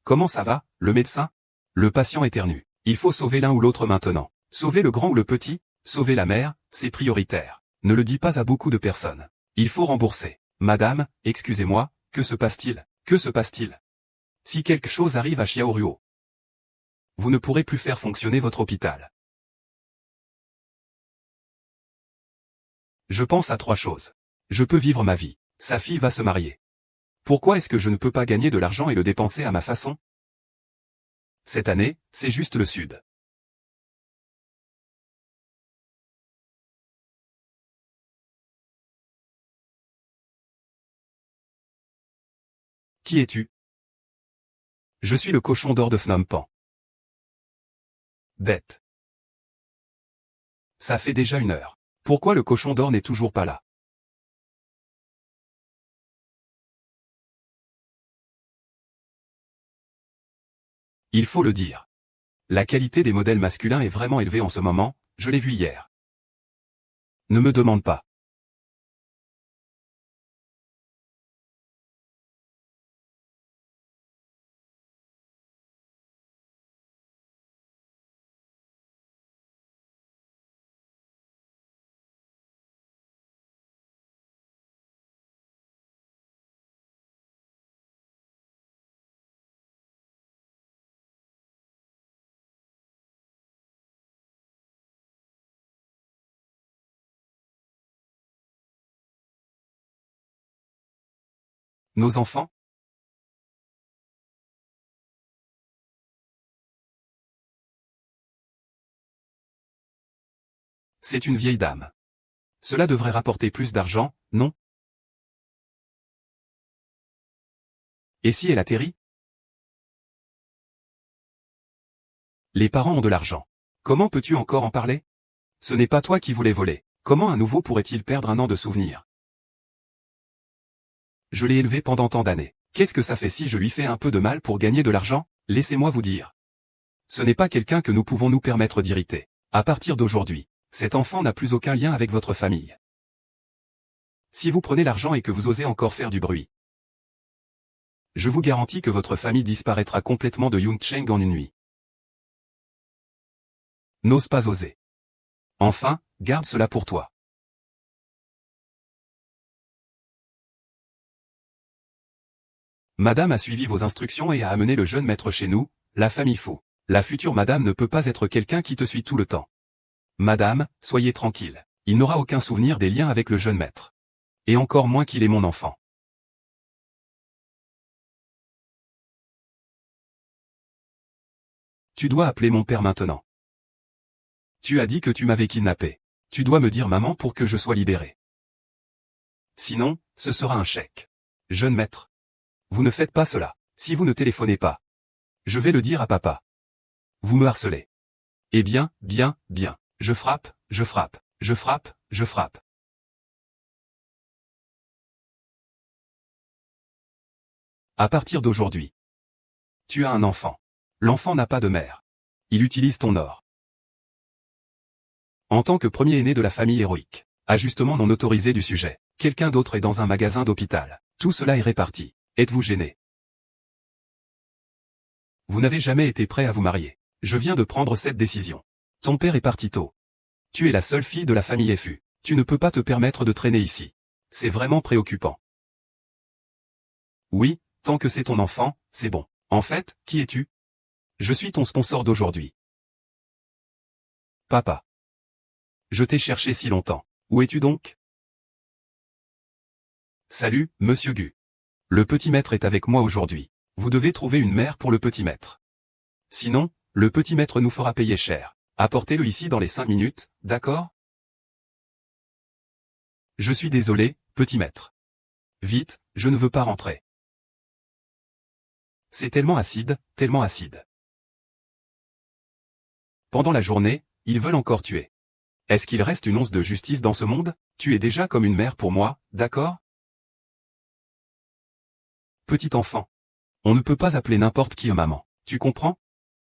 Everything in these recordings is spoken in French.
Comment ça va, le médecin? Le patient éternue. Il faut sauver l'un ou l'autre maintenant. Sauver le grand ou le petit, sauver la mère, c'est prioritaire. Ne le dis pas à beaucoup de personnes. Il faut rembourser. Madame, excusez-moi, que se passe-t-il? Que se passe-t-il? Si quelque chose arrive à Xiaoruo, vous ne pourrez plus faire fonctionner votre hôpital. Je pense à 3 choses. Je peux vivre ma vie. Sa fille va se marier. Pourquoi est-ce que je ne peux pas gagner de l'argent et le dépenser à ma façon? Cette année, c'est juste le Sud. Qui es-tu? Je suis le cochon d'or de Phnom Penh. Bête. Ça fait déjà 1 heure. Pourquoi le cochon d'or n'est toujours pas là? Il faut le dire. La qualité des modèles masculins est vraiment élevée en ce moment, je l'ai vu hier. Ne me demande pas. Nos enfants? C'est une vieille dame. Cela devrait rapporter plus d'argent, non? Et si elle atterrit? Les parents ont de l'argent. Comment peux-tu encore en parler? Ce n'est pas toi qui voulais voler. Comment un nouveau pourrait-il perdre 1 an de souvenirs? Je l'ai élevé pendant tant d'années. Qu'est-ce que ça fait si je lui fais un peu de mal pour gagner de l'argent? Laissez-moi vous dire. Ce n'est pas quelqu'un que nous pouvons nous permettre d'irriter. À partir d'aujourd'hui, cet enfant n'a plus aucun lien avec votre famille. Si vous prenez l'argent et que vous osez encore faire du bruit, je vous garantis que votre famille disparaîtra complètement de Yuncheng en 1 nuit. N'ose pas oser. Enfin, garde cela pour toi. Madame a suivi vos instructions et a amené le jeune maître chez nous, la famille fou. La future madame ne peut pas être quelqu'un qui te suit tout le temps. Madame, soyez tranquille. Il n'aura aucun souvenir des liens avec le jeune maître. Et encore moins qu'il est mon enfant. Tu dois appeler mon père maintenant. Tu as dit que tu m'avais kidnappé. Tu dois me dire maman pour que je sois libéré. Sinon, ce sera un chèque. Jeune maître. Vous ne faites pas cela. Si vous ne téléphonez pas, je vais le dire à papa. Vous me harcelez. Eh bien, bien, bien. Je frappe, je frappe, je frappe, je frappe. À partir d'aujourd'hui, tu as un enfant. L'enfant n'a pas de mère. Il utilise ton or. En tant que premier aîné de la famille héroïque, ajustement non autorisé du sujet, quelqu'un d'autre est dans un magasin d'hôpital. Tout cela est réparti. Êtes-vous gêné? Vous n'avez jamais été prêt à vous marier. Je viens de prendre cette décision. Ton père est parti tôt. Tu es la seule fille de la famille FU. Tu ne peux pas te permettre de traîner ici. C'est vraiment préoccupant. Oui, tant que c'est ton enfant, c'est bon. En fait, qui es-tu? Je suis ton sponsor d'aujourd'hui. Papa. Je t'ai cherché si longtemps. Où es-tu donc? Salut, monsieur Gu. Le petit maître est avec moi aujourd'hui. Vous devez trouver une mère pour le petit maître. Sinon, le petit maître nous fera payer cher. Apportez-le ici dans les 5 minutes, d'accord? Je suis désolé, petit maître. Vite, je ne veux pas rentrer. C'est tellement acide, tellement acide. Pendant la journée, ils veulent encore tuer. Est-ce qu'il reste une once de justice dans ce monde? Tu es déjà comme une mère pour moi, d'accord? Petit enfant. On ne peut pas appeler n'importe qui maman. Tu comprends?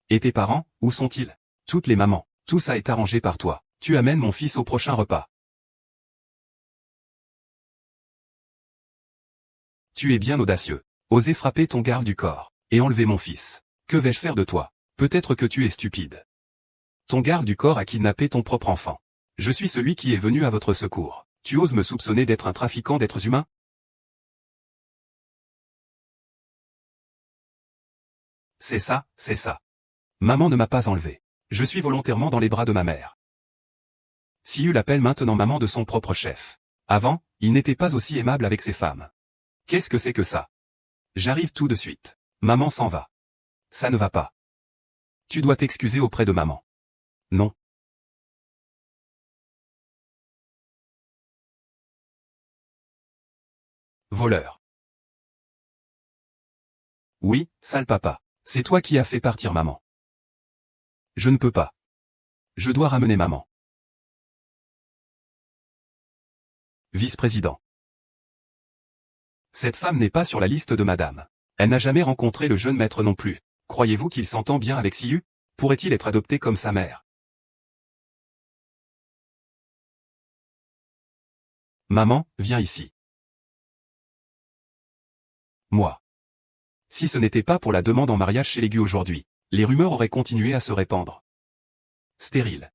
Et tes parents, où sont-ils? Toutes les mamans. Tout ça est arrangé par toi. Tu amènes mon fils au prochain repas. Tu es bien audacieux. Oser frapper ton garde du corps. et enlever mon fils. Que vais-je faire de toi? Peut-être que tu es stupide. Ton garde du corps a kidnappé ton propre enfant. Je suis celui qui est venu à votre secours. Tu oses me soupçonner d'être un trafiquant d'êtres humains? C'est ça, c'est ça. Maman ne m'a pas enlevé. Je suis volontairement dans les bras de ma mère. Siu l'appelle maintenant maman de son propre chef. Avant, il n'était pas aussi aimable avec ses femmes. Qu'est-ce que c'est que ça? J'arrive tout de suite. Maman s'en va. Ça ne va pas. Tu dois t'excuser auprès de maman. Non. Voleur. Oui, sale papa. C'est toi qui as fait partir maman. Je ne peux pas. Je dois ramener maman. Vice-président. Cette femme n'est pas sur la liste de madame. Elle n'a jamais rencontré le jeune maître non plus. Croyez-vous qu'il s'entend bien avec Siu? Pourrait-il être adopté comme sa mère? Maman, viens ici. Moi. Si ce n'était pas pour la demande en mariage chez l'aigu aujourd'hui, les rumeurs auraient continué à se répandre. Stérile.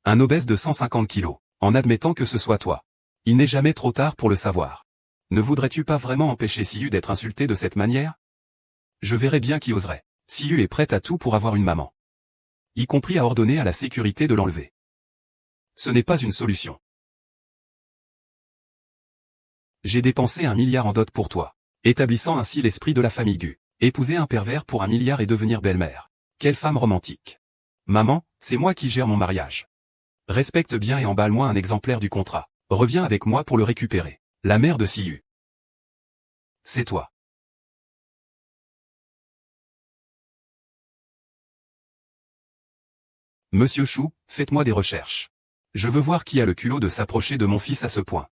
Un obèse de 150 kilos, en admettant que ce soit toi. Il n'est jamais trop tard pour le savoir. Ne voudrais-tu pas vraiment empêcher Siu d'être insulté de cette manière? Je verrais bien qui oserait. Siu est prête à tout pour avoir une maman. Y compris à ordonner à la sécurité de l'enlever. Ce n'est pas une solution. J'ai dépensé 1 milliard en dot pour toi, établissant ainsi l'esprit de la famille Gu. Épouser un pervers pour 1 milliard et devenir belle-mère. Quelle femme romantique. Maman, c'est moi qui gère mon mariage. Respecte bien et emballe-moi un exemplaire du contrat. Reviens avec moi pour le récupérer. La mère de Siu. C'est toi. Monsieur Chou, faites-moi des recherches. Je veux voir qui a le culot de s'approcher de mon fils à ce point.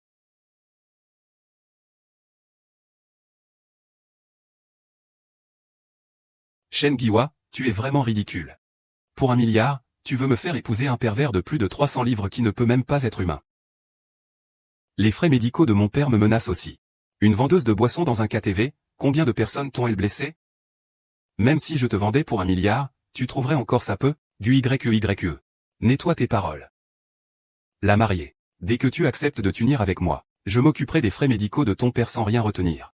Shen Giwa, tu es vraiment ridicule. Pour 1 milliard, tu veux me faire épouser un pervers de plus de 300 livres qui ne peut même pas être humain. Les frais médicaux de mon père me menacent aussi. Une vendeuse de boissons dans un KTV, combien de personnes t'ont-elles blessé? Même si je te vendais pour 1 milliard, tu trouverais encore ça peu, du YEYE. Nettoie tes paroles. La mariée. Dès que tu acceptes de t'unir avec moi, je m'occuperai des frais médicaux de ton père sans rien retenir.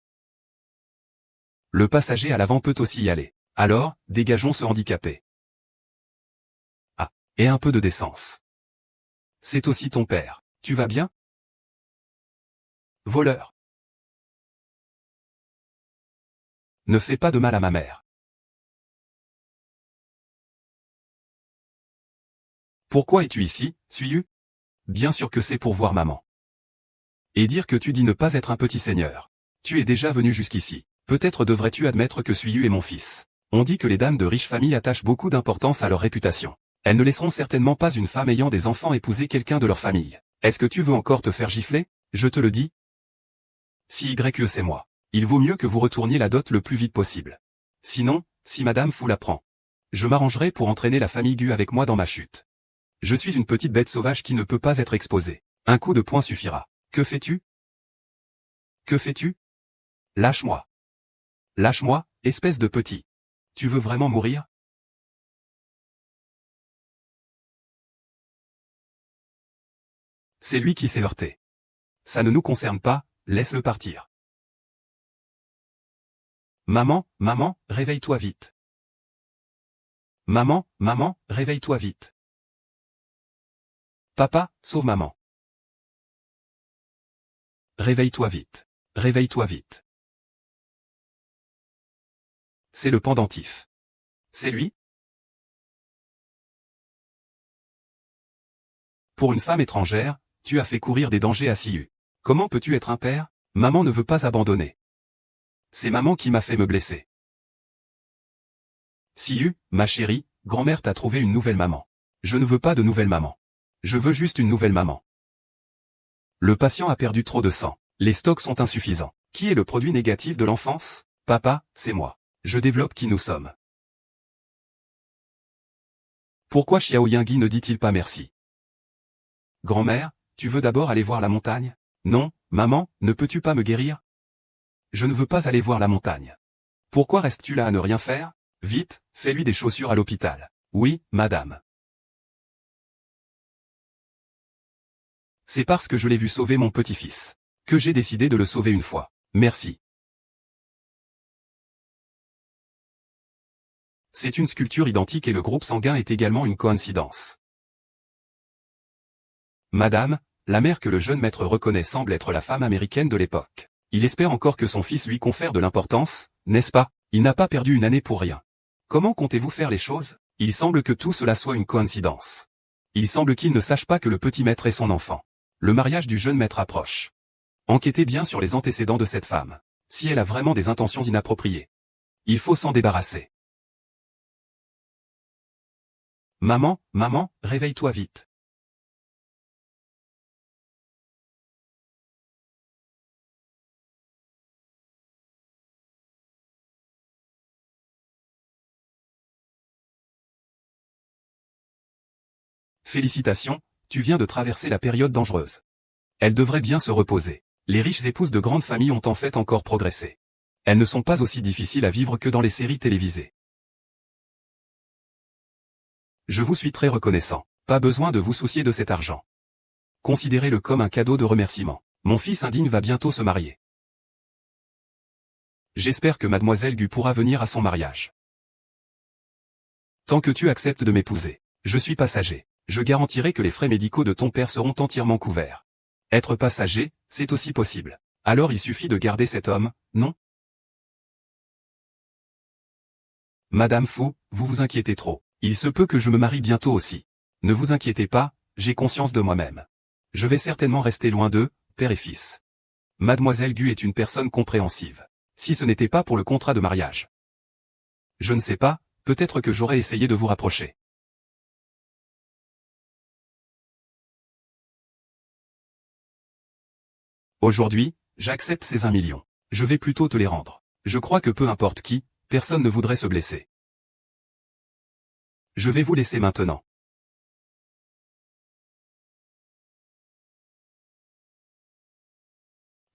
Le passager à l'avant peut aussi y aller. Alors, dégageons ce handicapé. Ah, et un peu de décence. C'est aussi ton père. Tu vas bien? Voleur. Ne fais pas de mal à ma mère. Pourquoi es-tu ici, Suiyu? Bien sûr que c'est pour voir maman. Et dire que tu dis ne pas être un petit seigneur. Tu es déjà venu jusqu'ici. Peut-être devrais-tu admettre que Suiyu est mon fils. On dit que les dames de riches familles attachent beaucoup d'importance à leur réputation. Elles ne laisseront certainement pas une femme ayant des enfants épouser quelqu'un de leur famille. Est-ce que tu veux encore te faire gifler? Je te le dis. Si YE c'est moi. Il vaut mieux que vous retourniez la dot le plus vite possible. Sinon, si Madame Fou la prend, je m'arrangerai pour entraîner la famille Gu avec moi dans ma chute. Je suis une petite bête sauvage qui ne peut pas être exposée. Un coup de poing suffira. Que fais-tu? Que fais-tu? Lâche-moi. Lâche-moi, espèce de petit. Tu veux vraiment mourir? C'est lui qui s'est heurté. Ça ne nous concerne pas, laisse-le partir. Maman, maman, réveille-toi vite. Maman, maman, réveille-toi vite. Papa, sauve maman. Réveille-toi vite. Réveille-toi vite. C'est le pendentif. C'est lui? Pour une femme étrangère, tu as fait courir des dangers à Siu. Comment peux-tu être un père? Maman ne veut pas abandonner. C'est maman qui m'a fait me blesser. Siu, ma chérie, grand-mère t'a trouvé une nouvelle maman. Je ne veux pas de nouvelle maman. Je veux juste une nouvelle maman. Le patient a perdu trop de sang. Les stocks sont insuffisants. Qui est le produit négatif de l'enfance? Papa, c'est moi. Je développe qui nous sommes. Pourquoi Xiao Yingui ne dit-il pas merci? Grand-mère, tu veux d'abord aller voir la montagne? Non, maman, ne peux-tu pas me guérir? Je ne veux pas aller voir la montagne. Pourquoi restes-tu là à ne rien faire? Vite, fais-lui des chaussures à l'hôpital. Oui, madame. C'est parce que je l'ai vu sauver mon petit-fils que j'ai décidé de le sauver une fois. Merci. C'est une sculpture identique et le groupe sanguin est également une coïncidence. Madame, la mère que le jeune maître reconnaît semble être la femme américaine de l'époque. Il espère encore que son fils lui confère de l'importance, n'est-ce pas? Il n'a pas perdu une année pour rien. Comment comptez-vous faire les choses? Il semble que tout cela soit une coïncidence. Il semble qu'il ne sache pas que le petit maître est son enfant. Le mariage du jeune maître approche. Enquêtez bien sur les antécédents de cette femme. Si elle a vraiment des intentions inappropriées. Il faut s'en débarrasser. Maman, maman, réveille-toi vite. Félicitations, tu viens de traverser la période dangereuse. Elle devrait bien se reposer. Les riches épouses de grandes familles ont en fait encore progressé. Elles ne sont pas aussi difficiles à vivre que dans les séries télévisées. Je vous suis très reconnaissant. Pas besoin de vous soucier de cet argent. Considérez-le comme un cadeau de remerciement. Mon fils indigne va bientôt se marier. J'espère que mademoiselle Gu pourra venir à son mariage. Tant que tu acceptes de m'épouser, je suis passager. Je garantirai que les frais médicaux de ton père seront entièrement couverts. Être passager, c'est aussi possible. Alors il suffit de garder cet homme, non? Madame Fou, vous vous inquiétez trop. Il se peut que je me marie bientôt aussi. Ne vous inquiétez pas, j'ai conscience de moi-même. Je vais certainement rester loin d'eux, père et fils. Mademoiselle Gu est une personne compréhensive. Si ce n'était pas pour le contrat de mariage. Je ne sais pas, peut-être que j'aurais essayé de vous rapprocher. Aujourd'hui, j'accepte ces 1 million. Je vais plutôt te les rendre. Je crois que peu importe qui, personne ne voudrait se blesser. Je vais vous laisser maintenant.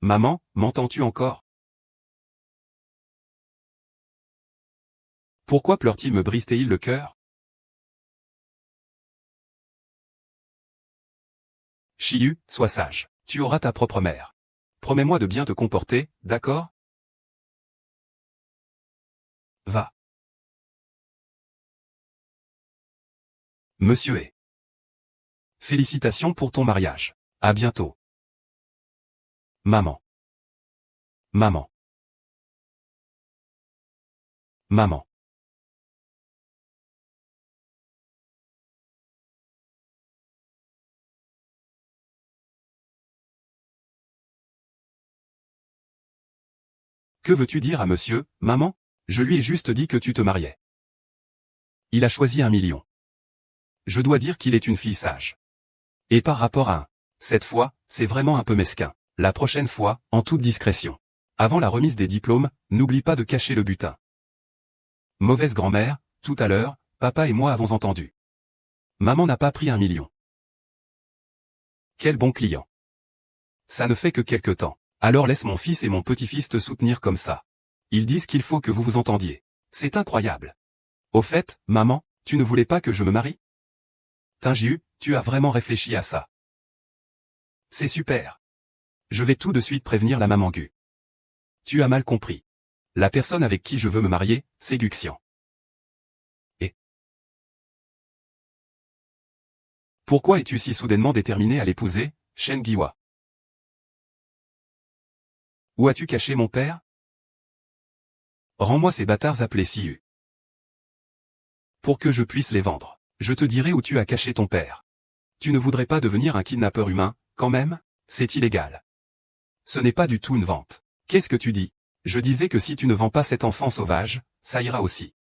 Maman, m'entends-tu encore? Pourquoi pleure-t-il me brise-t-il le cœur? Chihu, sois sage. Tu auras ta propre mère. Promets-moi de bien te comporter, d'accord? Va. Monsieur est. Félicitations pour ton mariage. À bientôt. Maman. Maman. Maman. Que veux-tu dire à monsieur, maman? Je lui ai juste dit que tu te mariais. Il a choisi 1 million. Je dois dire qu'il est une fille sage. Et par rapport à cette fois, c'est vraiment un peu mesquin. La prochaine fois, en toute discrétion. Avant la remise des diplômes, n'oublie pas de cacher le butin. Mauvaise grand-mère, tout à l'heure, papa et moi avons entendu. Maman n'a pas pris 1 million. Quel bon client. Ça ne fait que quelque temps. Alors laisse mon fils et mon petit-fils te soutenir comme ça. Ils disent qu'il faut que vous vous entendiez. C'est incroyable. Au fait, maman, tu ne voulais pas que je me marie? Tingiu, tu as vraiment réfléchi à ça. C'est super. Je vais tout de suite prévenir la maman Gu. Tu as mal compris. La personne avec qui je veux me marier, c'est Guxian. Et pourquoi es-tu si soudainement déterminé à l'épouser, Shen Giwa? Où as-tu caché mon père? Rends-moi ces bâtards appelés Siu. Pour que je puisse les vendre. Je te dirai où tu as caché ton père. Tu ne voudrais pas devenir un kidnappeur humain, quand même? C'est illégal. Ce n'est pas du tout une vente. Qu'est-ce que tu dis? Je disais que si tu ne vends pas cet enfant sauvage, ça ira aussi.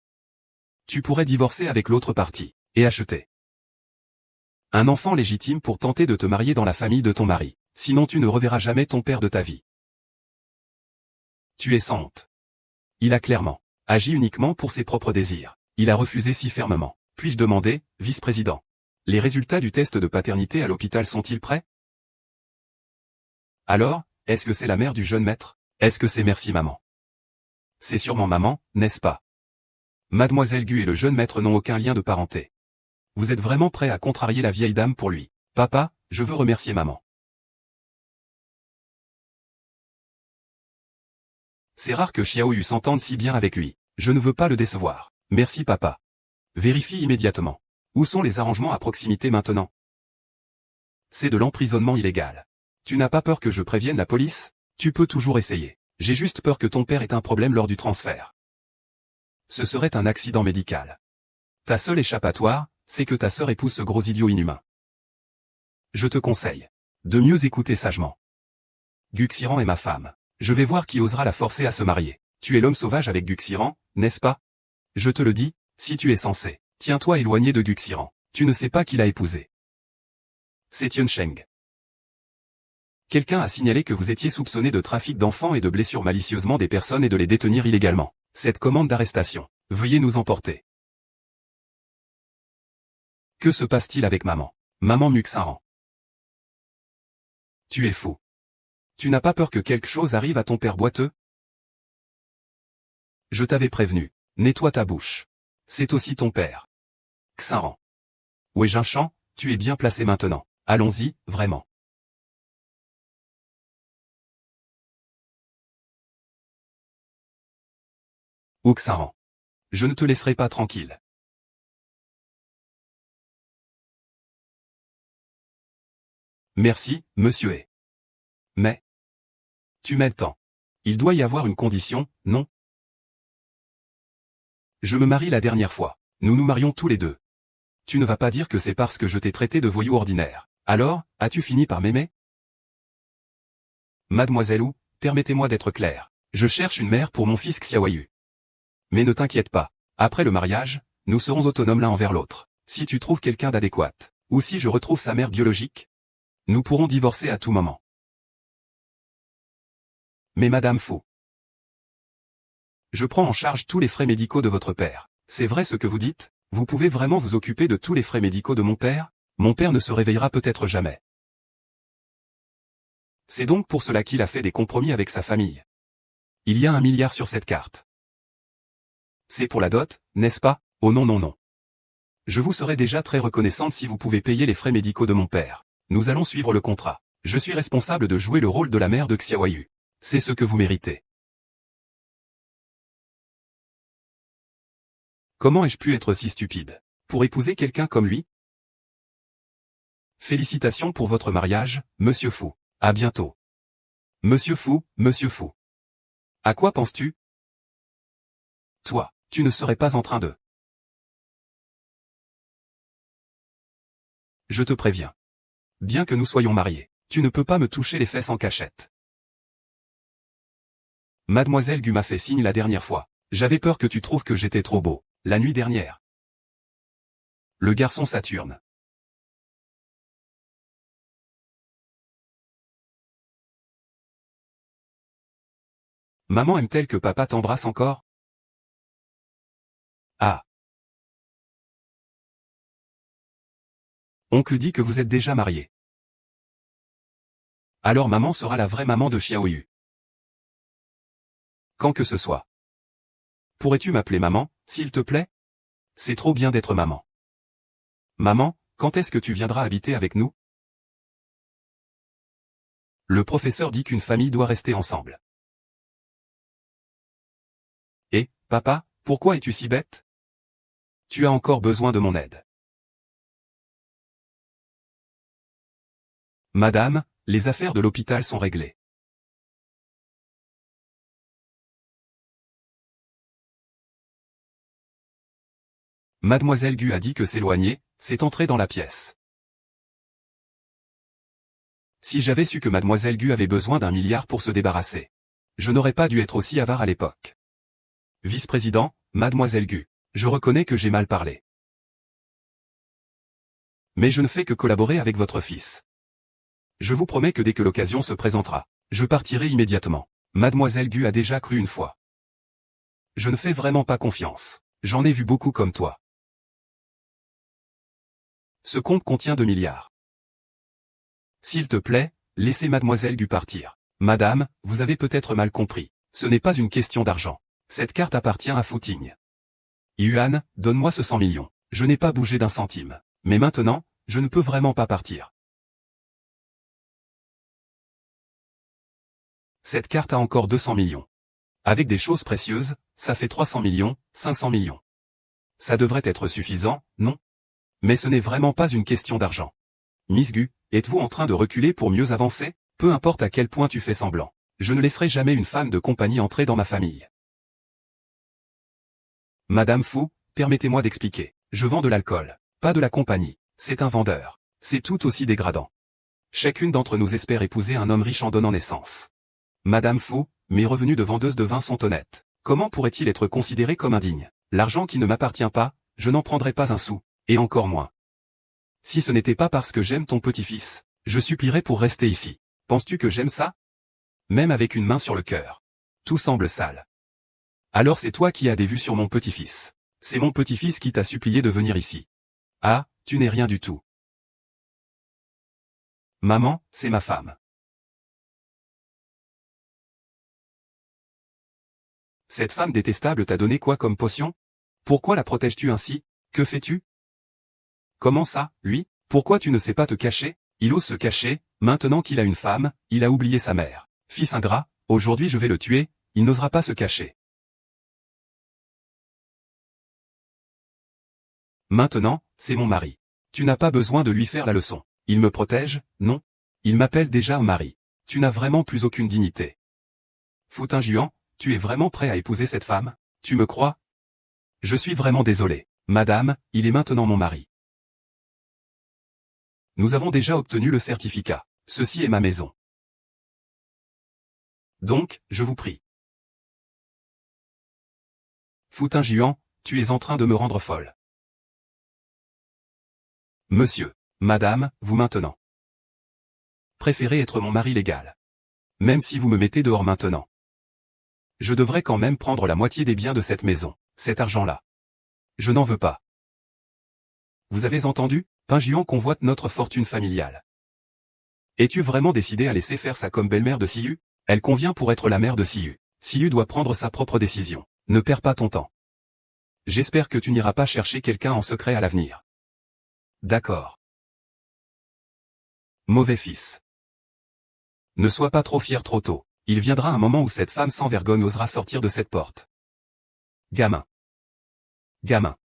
Tu pourrais divorcer avec l'autre partie, et acheter un enfant légitime pour tenter de te marier dans la famille de ton mari. Sinon tu ne reverras jamais ton père de ta vie. Tu es sans honte. Il a clairement agi uniquement pour ses propres désirs. Il a refusé si fermement. Puis-je demander, vice-président, les résultats du test de paternité à l'hôpital sont-ils prêts? Alors, est-ce que c'est la mère du jeune maître? Est-ce que c'est merci maman? C'est sûrement maman, n'est-ce pas? Mademoiselle Gu et le jeune maître n'ont aucun lien de parenté. Vous êtes vraiment prêt à contrarier la vieille dame pour lui? Papa, je veux remercier maman. C'est rare que Xiaoyu s'entende si bien avec lui. Je ne veux pas le décevoir. Merci papa. Vérifie immédiatement. Où sont les arrangements à proximité maintenant? C'est de l'emprisonnement illégal. Tu n'as pas peur que je prévienne la police? Tu peux toujours essayer. J'ai juste peur que ton père ait un problème lors du transfert. Ce serait un accident médical. Ta seule échappatoire, c'est que ta sœur épouse ce gros idiot inhumain. Je te conseille de mieux écouter sagement. Guxiran est ma femme. Je vais voir qui osera la forcer à se marier. Tu es l'homme sauvage avec Guxiran, n'est-ce pas? Je te le dis, si tu es censé, tiens-toi éloigné de Guxiran. Tu ne sais pas qui l'a épousé. C'est Tiansheng. Quelqu'un a signalé que vous étiez soupçonné de trafic d'enfants et de blessures malicieusement des personnes et de les détenir illégalement. Cette commande d'arrestation, veuillez nous emporter. Que se passe-t-il avec maman? Maman Muxaran. Tu es fou. Tu n'as pas peur que quelque chose arrive à ton père boiteux? Je t'avais prévenu. Nettoie ta bouche. C'est aussi ton père. Xinran. Wei Jinshan, tu es bien placé maintenant. Allons-y, vraiment. Xinran. Je ne te laisserai pas tranquille. Merci, monsieur E. Mais... Tu m'aides tant. Il doit y avoir une condition, non? Je me marie la dernière fois. Nous nous marions tous les deux. Tu ne vas pas dire que c'est parce que je t'ai traité de voyou ordinaire. Alors, as-tu fini par m'aimer? Mademoiselle Wu, permettez-moi d'être clair. Je cherche une mère pour mon fils Xiaoyu. Mais ne t'inquiète pas. Après le mariage, nous serons autonomes l'un envers l'autre. Si tu trouves quelqu'un d'adéquat, ou si je retrouve sa mère biologique, nous pourrons divorcer à tout moment. Mais Madame Fu, je prends en charge tous les frais médicaux de votre père. C'est vrai ce que vous dites? Vous pouvez vraiment vous occuper de tous les frais médicaux de mon père? Mon père ne se réveillera peut-être jamais. C'est donc pour cela qu'il a fait des compromis avec sa famille. Il y a 1 milliard sur cette carte. C'est pour la dot, n'est-ce pas? Oh non non non. Je vous serai déjà très reconnaissante si vous pouvez payer les frais médicaux de mon père. Nous allons suivre le contrat. Je suis responsable de jouer le rôle de la mère de Xiaoyu. C'est ce que vous méritez. Comment ai-je pu être si stupide? Pour épouser quelqu'un comme lui? Félicitations pour votre mariage, Monsieur Fu. À bientôt. Monsieur Fu, Monsieur Fu. À quoi penses-tu? Toi, tu ne serais pas en train de... Je te préviens. Bien que nous soyons mariés, tu ne peux pas me toucher les fesses en cachette. Mademoiselle Gu m'a fait signe la dernière fois. J'avais peur que tu trouves que j'étais trop beau, la nuit dernière. Le garçon Saturne. Maman aime-t-elle que papa t'embrasse encore? Ah. Oncle dit que vous êtes déjà marié. Alors maman sera la vraie maman de Xiaoyu. Quand que ce soit. Pourrais-tu m'appeler maman, s'il te plaît? C'est trop bien d'être maman. Maman, quand est-ce que tu viendras habiter avec nous? Le professeur dit qu'une famille doit rester ensemble. Et, papa, pourquoi es-tu si bête? Tu as encore besoin de mon aide. Madame, les affaires de l'hôpital sont réglées. Mademoiselle Gu a dit que s'éloigner, c'est entrer dans la pièce. Si j'avais su que Mademoiselle Gu avait besoin d'1 milliard pour se débarrasser, je n'aurais pas dû être aussi avare à l'époque. Vice-président, Mademoiselle Gu, je reconnais que j'ai mal parlé. Mais je ne fais que collaborer avec votre fils. Je vous promets que dès que l'occasion se présentera, je partirai immédiatement. Mademoiselle Gu a déjà cru une fois. Je ne fais vraiment pas confiance. J'en ai vu beaucoup comme toi. Ce compte contient 2 milliards. S'il te plaît, laissez Mademoiselle Gu partir. Madame, vous avez peut-être mal compris. Ce n'est pas une question d'argent. Cette carte appartient à Footing. Yuan, donne-moi ce 100 millions. Je n'ai pas bougé d'un centime. Mais maintenant, je ne peux vraiment pas partir. Cette carte a encore 200 millions. Avec des choses précieuses, ça fait 300 millions, 500 millions. Ça devrait être suffisant, non? Mais ce n'est vraiment pas une question d'argent. Miss Gu, êtes-vous en train de reculer pour mieux avancer? Peu importe à quel point tu fais semblant. Je ne laisserai jamais une femme de compagnie entrer dans ma famille. Madame Fu, permettez-moi d'expliquer. Je vends de l'alcool, pas de la compagnie. C'est un vendeur. C'est tout aussi dégradant. Chacune d'entre nous espère épouser un homme riche en donnant naissance. Madame Fu, mes revenus de vendeuse de vin sont honnêtes. Comment pourrait-il être considéré comme indigne? L'argent qui ne m'appartient pas, je n'en prendrai pas un sou, et encore moins. Si ce n'était pas parce que j'aime ton petit-fils, je supplierais pour rester ici. Penses-tu que j'aime ça? Même avec une main sur le cœur. Tout semble sale. Alors c'est toi qui as des vues sur mon petit-fils. C'est mon petit-fils qui t'a supplié de venir ici. Ah, tu n'es rien du tout. Maman, c'est ma femme. Cette femme détestable t'a donné quoi comme potion? Pourquoi la protèges-tu ainsi? Que fais-tu? Comment ça, lui? Pourquoi tu ne sais pas te cacher? Il ose se cacher, maintenant qu'il a une femme, il a oublié sa mère. Fils ingrat, aujourd'hui je vais le tuer, il n'osera pas se cacher. Maintenant, c'est mon mari. Tu n'as pas besoin de lui faire la leçon. Il me protège, non? Il m'appelle déjà mari. Tu n'as vraiment plus aucune dignité. Footing Juan, tu es vraiment prêt à épouser cette femme? Tu me crois? Je suis vraiment désolé. Madame, il est maintenant mon mari. Nous avons déjà obtenu le certificat. Ceci est ma maison. Donc, je vous prie. Footing Juan, tu es en train de me rendre folle. Monsieur, madame, vous maintenant. Préférez être mon mari légal. Même si vous me mettez dehors maintenant. Je devrais quand même prendre la moitié des biens de cette maison, cet argent-là. Je n'en veux pas. Vous avez entendu? Ping Juan convoite notre fortune familiale. Es-tu vraiment décidé à laisser faire ça comme belle-mère de Siyu? Elle convient pour être la mère de Siyu. Siyu doit prendre sa propre décision. Ne perds pas ton temps. J'espère que tu n'iras pas chercher quelqu'un en secret à l'avenir. D'accord. Mauvais fils. Ne sois pas trop fier trop tôt. Il viendra un moment où cette femme sans vergogne osera sortir de cette porte. Gamin. Gamin.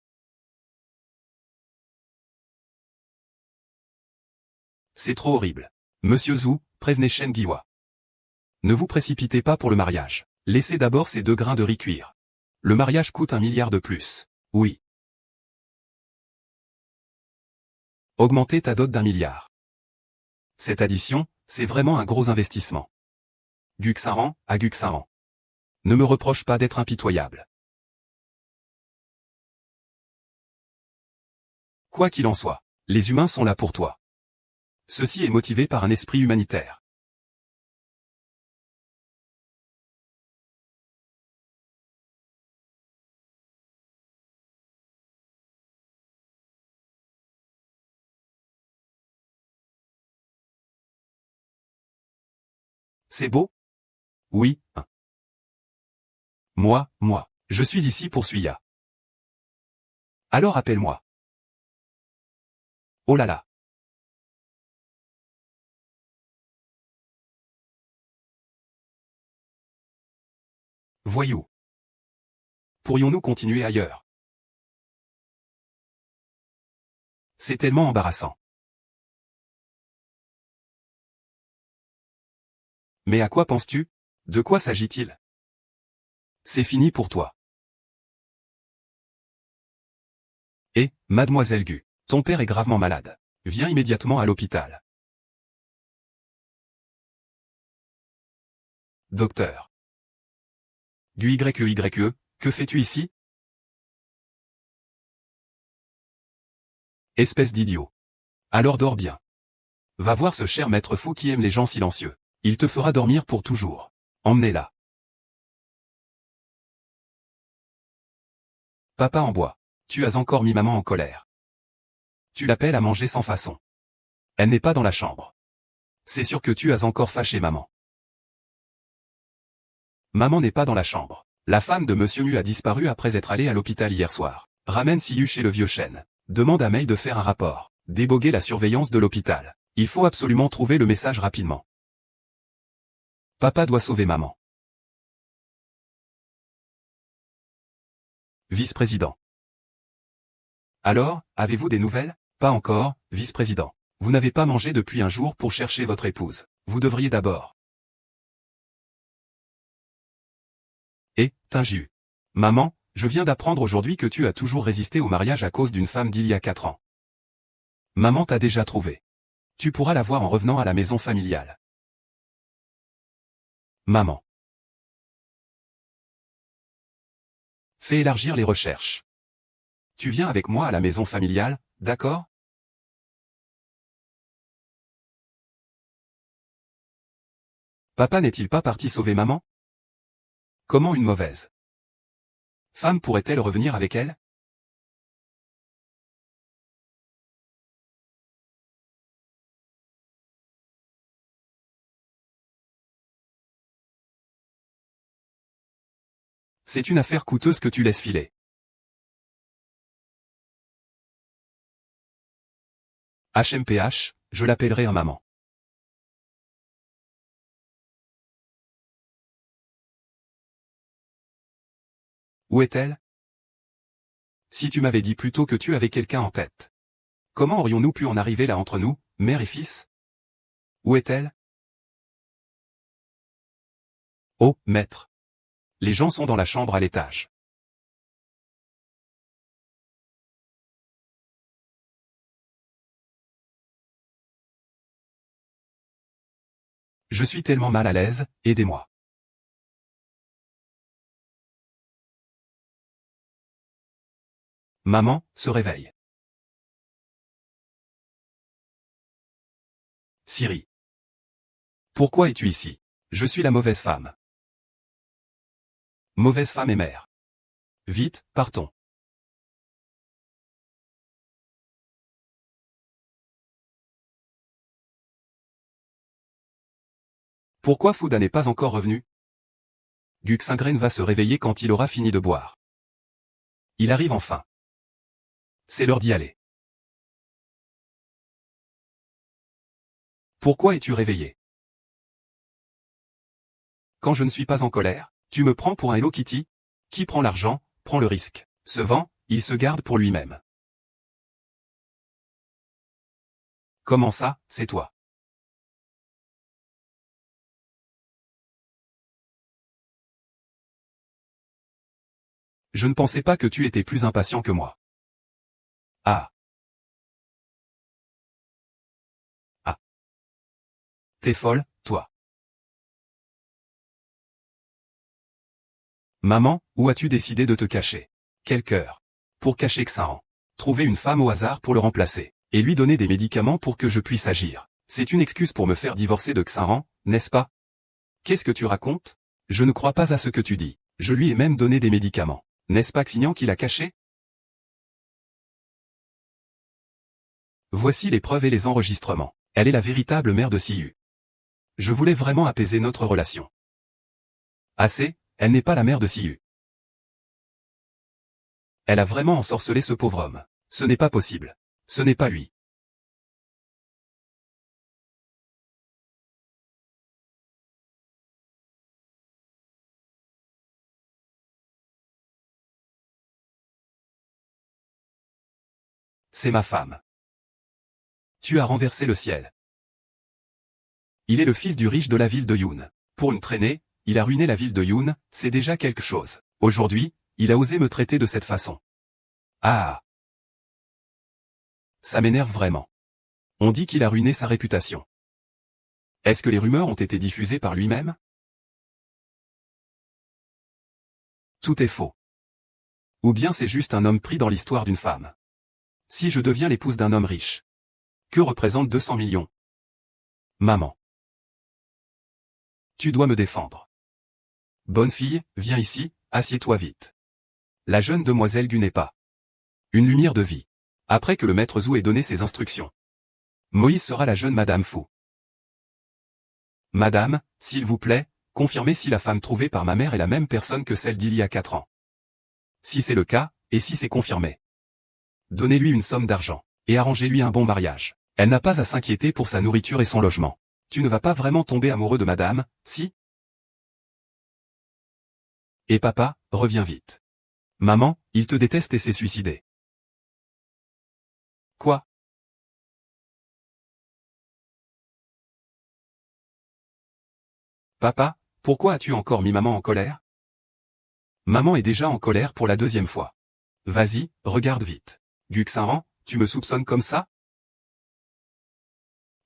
C'est trop horrible. Monsieur Zhu, prévenez Shen Giwa. Ne vous précipitez pas pour le mariage. Laissez d'abord ces 2 grains de riz cuire. Le mariage coûte 1 milliard de plus. Oui. Augmenter ta dot d'1 milliard. Cette addition, c'est vraiment un gros investissement. Guxaran, à Guxaran. Ne me reproche pas d'être impitoyable. Quoi qu'il en soit, les humains sont là pour toi. Ceci est motivé par un esprit humanitaire. C'est beau? Oui, hein. Moi, je suis ici pour Suya. Alors appelle-moi. Oh là là. Voyou. Pourrions-nous continuer ailleurs? C'est tellement embarrassant. Mais à quoi penses-tu? De quoi s'agit-il? C'est fini pour toi. Et, mademoiselle Gu, ton père est gravement malade. Viens immédiatement à l'hôpital. Docteur. Gu-Y-E-Y-E, que fais-tu ici? Espèce d'idiot. Alors dors bien. Va voir ce cher maître fou qui aime les gens silencieux. Il te fera dormir pour toujours. Emmenez-la. Papa en bois. Tu as encore mis maman en colère. Tu l'appelles à manger sans façon. Elle n'est pas dans la chambre. C'est sûr que tu as encore fâché maman. Maman n'est pas dans la chambre. La femme de Monsieur Mu a disparu après être allée à l'hôpital hier soir. Ramène Siyu chez le vieux chêne. Demande à Mei de faire un rapport. Déboguer la surveillance de l'hôpital. Il faut absolument trouver le message rapidement. Papa doit sauver maman. Vice-président. Alors, avez-vous des nouvelles? Pas encore, vice-président. Vous n'avez pas mangé depuis un jour pour chercher votre épouse. Vous devriez d'abord. Et, Tingiu. Maman, je viens d'apprendre aujourd'hui que tu as toujours résisté au mariage à cause d'une femme d'il y a 4 ans. Maman t'a déjà trouvé. Tu pourras la voir en revenant à la maison familiale. Maman. Fais élargir les recherches. Tu viens avec moi à la maison familiale, d'accord? Papa n'est-il pas parti sauver maman? Comment une mauvaise femme pourrait-elle revenir avec elle? C'est une affaire coûteuse que tu laisses filer. HMPH, je l'appellerai un maman. Où est-elle? Si tu m'avais dit plus tôt que tu avais quelqu'un en tête. Comment aurions-nous pu en arriver là entre nous, mère et fils? Où est-elle? Oh, maître. Les gens sont dans la chambre à l'étage. Je suis tellement mal à l'aise, aidez-moi. Maman, se réveille. Siri. Pourquoi es-tu ici? Je suis la mauvaise femme. Mauvaise femme et mère. Vite, partons. Pourquoi Fouda n'est pas encore revenu? Guxingren va se réveiller quand il aura fini de boire. Il arrive enfin. C'est l'heure d'y aller. Pourquoi es-tu réveillé? Quand je ne suis pas en colère, tu me prends pour un Hello Kitty? Qui prend l'argent, prend le risque. Se vend, il se garde pour lui-même. Comment ça, c'est toi? Je ne pensais pas que tu étais plus impatient que moi. Ah. Ah. T'es folle, toi. Maman, où as-tu décidé de te cacher? Quel cœur. Pour cacher Xahan. Trouver une femme au hasard pour le remplacer. Et lui donner des médicaments pour que je puisse agir. C'est une excuse pour me faire divorcer de Xahan, n'est-ce pas? Qu'est-ce que tu racontes? Je ne crois pas à ce que tu dis. Je lui ai même donné des médicaments. N'est-ce pas Xignan qui l'a caché? Voici les preuves et les enregistrements. Elle est la véritable mère de Siyu. Je voulais vraiment apaiser notre relation. Assez, elle n'est pas la mère de Siyu. Elle a vraiment ensorcelé ce pauvre homme. Ce n'est pas possible. Ce n'est pas lui. C'est ma femme. Tu as renversé le ciel. Il est le fils du riche de la ville de Yoon. Pour une traînée, il a ruiné la ville de Yoon, c'est déjà quelque chose. Aujourd'hui, il a osé me traiter de cette façon. Ah. Ça m'énerve vraiment. On dit qu'il a ruiné sa réputation. Est-ce que les rumeurs ont été diffusées par lui-même? Tout est faux. Ou bien c'est juste un homme pris dans l'histoire d'une femme. Si je deviens l'épouse d'un homme riche. Que représente 200 millions? Maman. Tu dois me défendre. Bonne fille, viens ici, assieds-toi vite. La jeune demoiselle Gu n'est pas une lumière de vie. Après que le maître Zhou ait donné ses instructions. Moïse sera la jeune Madame Fu. Madame, s'il vous plaît, Confirmez si la femme trouvée par ma mère est la même personne que celle d'il y a 4 ans. Si c'est le cas, et si c'est confirmé, donnez-lui une somme d'argent, et arrangez-lui un bon mariage. Elle n'a pas à s'inquiéter pour sa nourriture et son logement. Tu ne vas pas vraiment tomber amoureux de madame, si? Et papa, reviens vite. Maman, il te déteste et s'est suicidé. Quoi? Papa, pourquoi as-tu encore mis maman en colère? Maman est déjà en colère pour la 2e fois. Vas-y, regarde vite. Guxinran, tu me soupçonnes comme ça?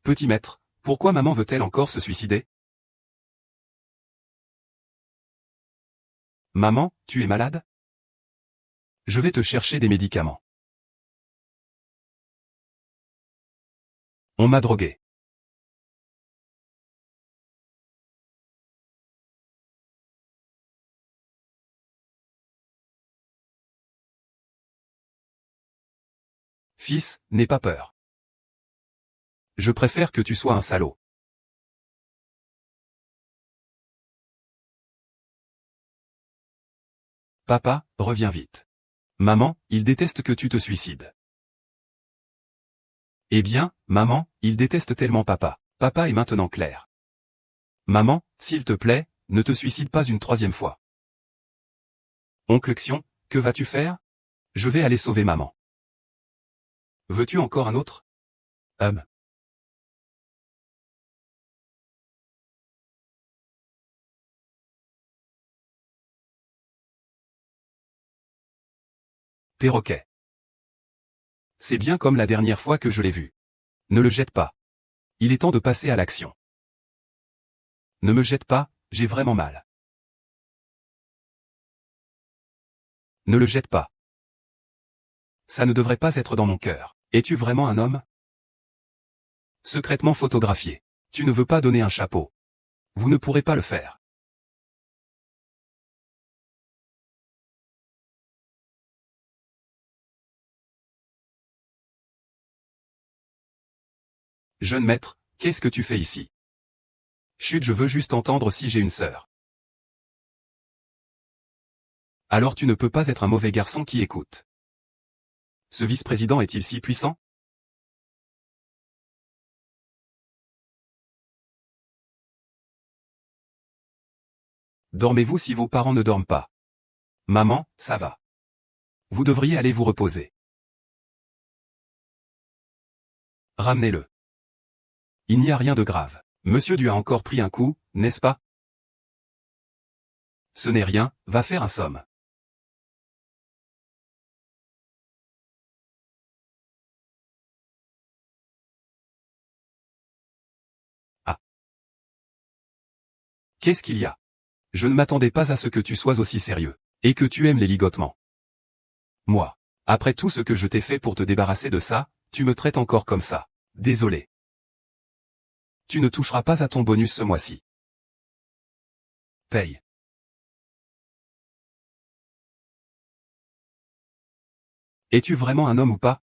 Petit maître, pourquoi maman veut-elle encore se suicider? Maman, tu es malade? Je vais te chercher des médicaments. On m'a drogué. Fils, n'aie pas peur. Je préfère que tu sois un salaud. Papa, reviens vite. Maman, il déteste que tu te suicides. Eh bien, maman, il déteste tellement papa. Papa est maintenant clair. Maman, s'il te plaît, ne te suicide pas une 3e fois. Oncle Xion, que vas-tu faire? Je vais aller sauver maman. Veux-tu encore un autre? Perroquet. C'est bien comme la dernière fois que je l'ai vu. Ne le jette pas. Il est temps de passer à l'action. Ne me jette pas, j'ai vraiment mal. Ne le jette pas. Ça ne devrait pas être dans mon cœur. Es-tu vraiment un homme? Secrètement photographié. Tu ne veux pas donner un chapeau. Vous ne pourrez pas le faire. Jeune maître, qu'est-ce que tu fais ici? Chut, je veux juste entendre si j'ai une sœur. Alors tu ne peux pas être un mauvais garçon qui écoute. Ce vice-président est-il si puissant? Dormez-vous si vos parents ne dorment pas. Maman, ça va. Vous devriez aller vous reposer. Ramenez-le. Il n'y a rien de grave. Monsieur Du a encore pris un coup, n'est-ce pas? Ce n'est rien, va faire un somme. Ah. Qu'est-ce qu'il y a? Je ne m'attendais pas à ce que tu sois aussi sérieux. Et que tu aimes les ligotements. Moi. Après tout ce que je t'ai fait pour te débarrasser de ça, tu me traites encore comme ça. Désolé. Tu ne toucheras pas à ton bonus ce mois-ci. Paye. Es-tu vraiment un homme ou pas?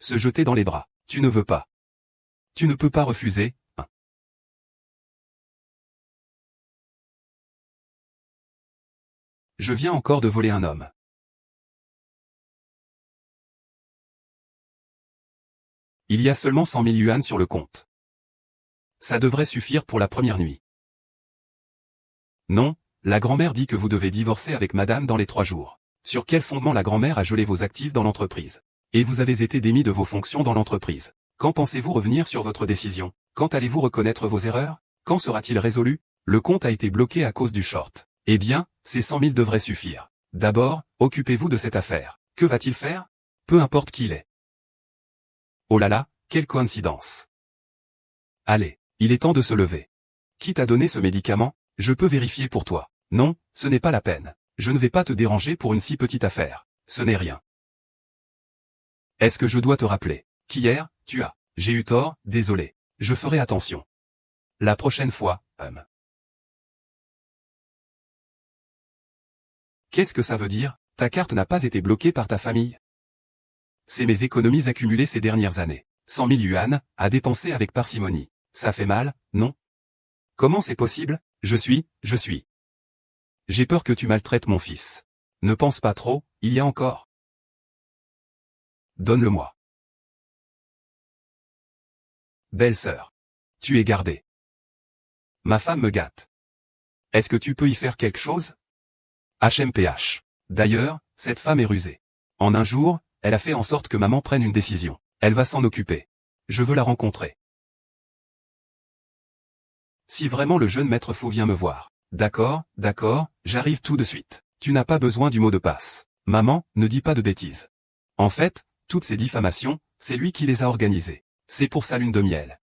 Se jeter dans les bras. Tu ne veux pas. Tu ne peux pas refuser, hein. Je viens encore de voler un homme. Il y a seulement 100 000 yuan sur le compte. Ça devrait suffire pour la première nuit. Non, la grand-mère dit que vous devez divorcer avec madame dans les 3 jours. Sur quel fondement la grand-mère a gelé vos actifs dans l'entreprise? Et vous avez été démis de vos fonctions dans l'entreprise. Quand pensez-vous revenir sur votre décision? Quand allez-vous reconnaître vos erreurs? Quand sera-t-il résolu? Le compte a été bloqué à cause du short. Eh bien, ces 100 000 devraient suffire. D'abord, occupez-vous de cette affaire. Que va-t-il faire? Peu importe qui il est. Oh là là, quelle coïncidence. Allez, il est temps de se lever. Qui t'a donné ce médicament? Je peux vérifier pour toi. Non, ce n'est pas la peine. Je ne vais pas te déranger pour une si petite affaire. Ce n'est rien. Est-ce que je dois te rappeler qu'hier, tu as... J'ai eu tort, désolé. Je ferai attention. La prochaine fois, Qu'est-ce que ça veut dire? Ta carte n'a pas été bloquée par ta famille? C'est mes économies accumulées ces dernières années. 100 000 yuan, à dépenser avec parcimonie. Ça fait mal, non? Comment c'est possible? Je suis. J'ai peur que tu maltraites mon fils. Ne pense pas trop, il y a encore. Donne-le-moi. Belle-sœur. Tu es gardée. Ma femme me gâte. Est-ce que tu peux y faire quelque chose? HMPH. D'ailleurs, cette femme est rusée. En un jour, elle a fait en sorte que maman prenne une décision. Elle va s'en occuper. Je veux la rencontrer. Si vraiment le jeune maître fou vient me voir. D'accord, j'arrive tout de suite. Tu n'as pas besoin du mot de passe. Maman, ne dis pas de bêtises. En fait, toutes ces diffamations, c'est lui qui les a organisées. C'est pour sa lune de miel.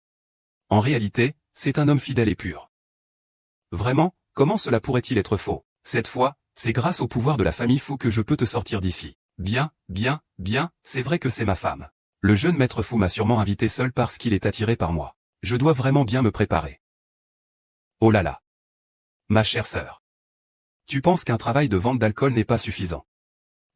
En réalité, c'est un homme fidèle et pur. Vraiment, comment cela pourrait-il être faux? Cette fois, c'est grâce au pouvoir de la famille fou que je peux te sortir d'ici. Bien, c'est vrai que c'est ma femme. Le jeune maître fou m'a sûrement invité seul parce qu'il est attiré par moi. Je dois vraiment bien me préparer. Oh là là. Ma chère sœur. Tu penses qu'un travail de vente d'alcool n'est pas suffisant?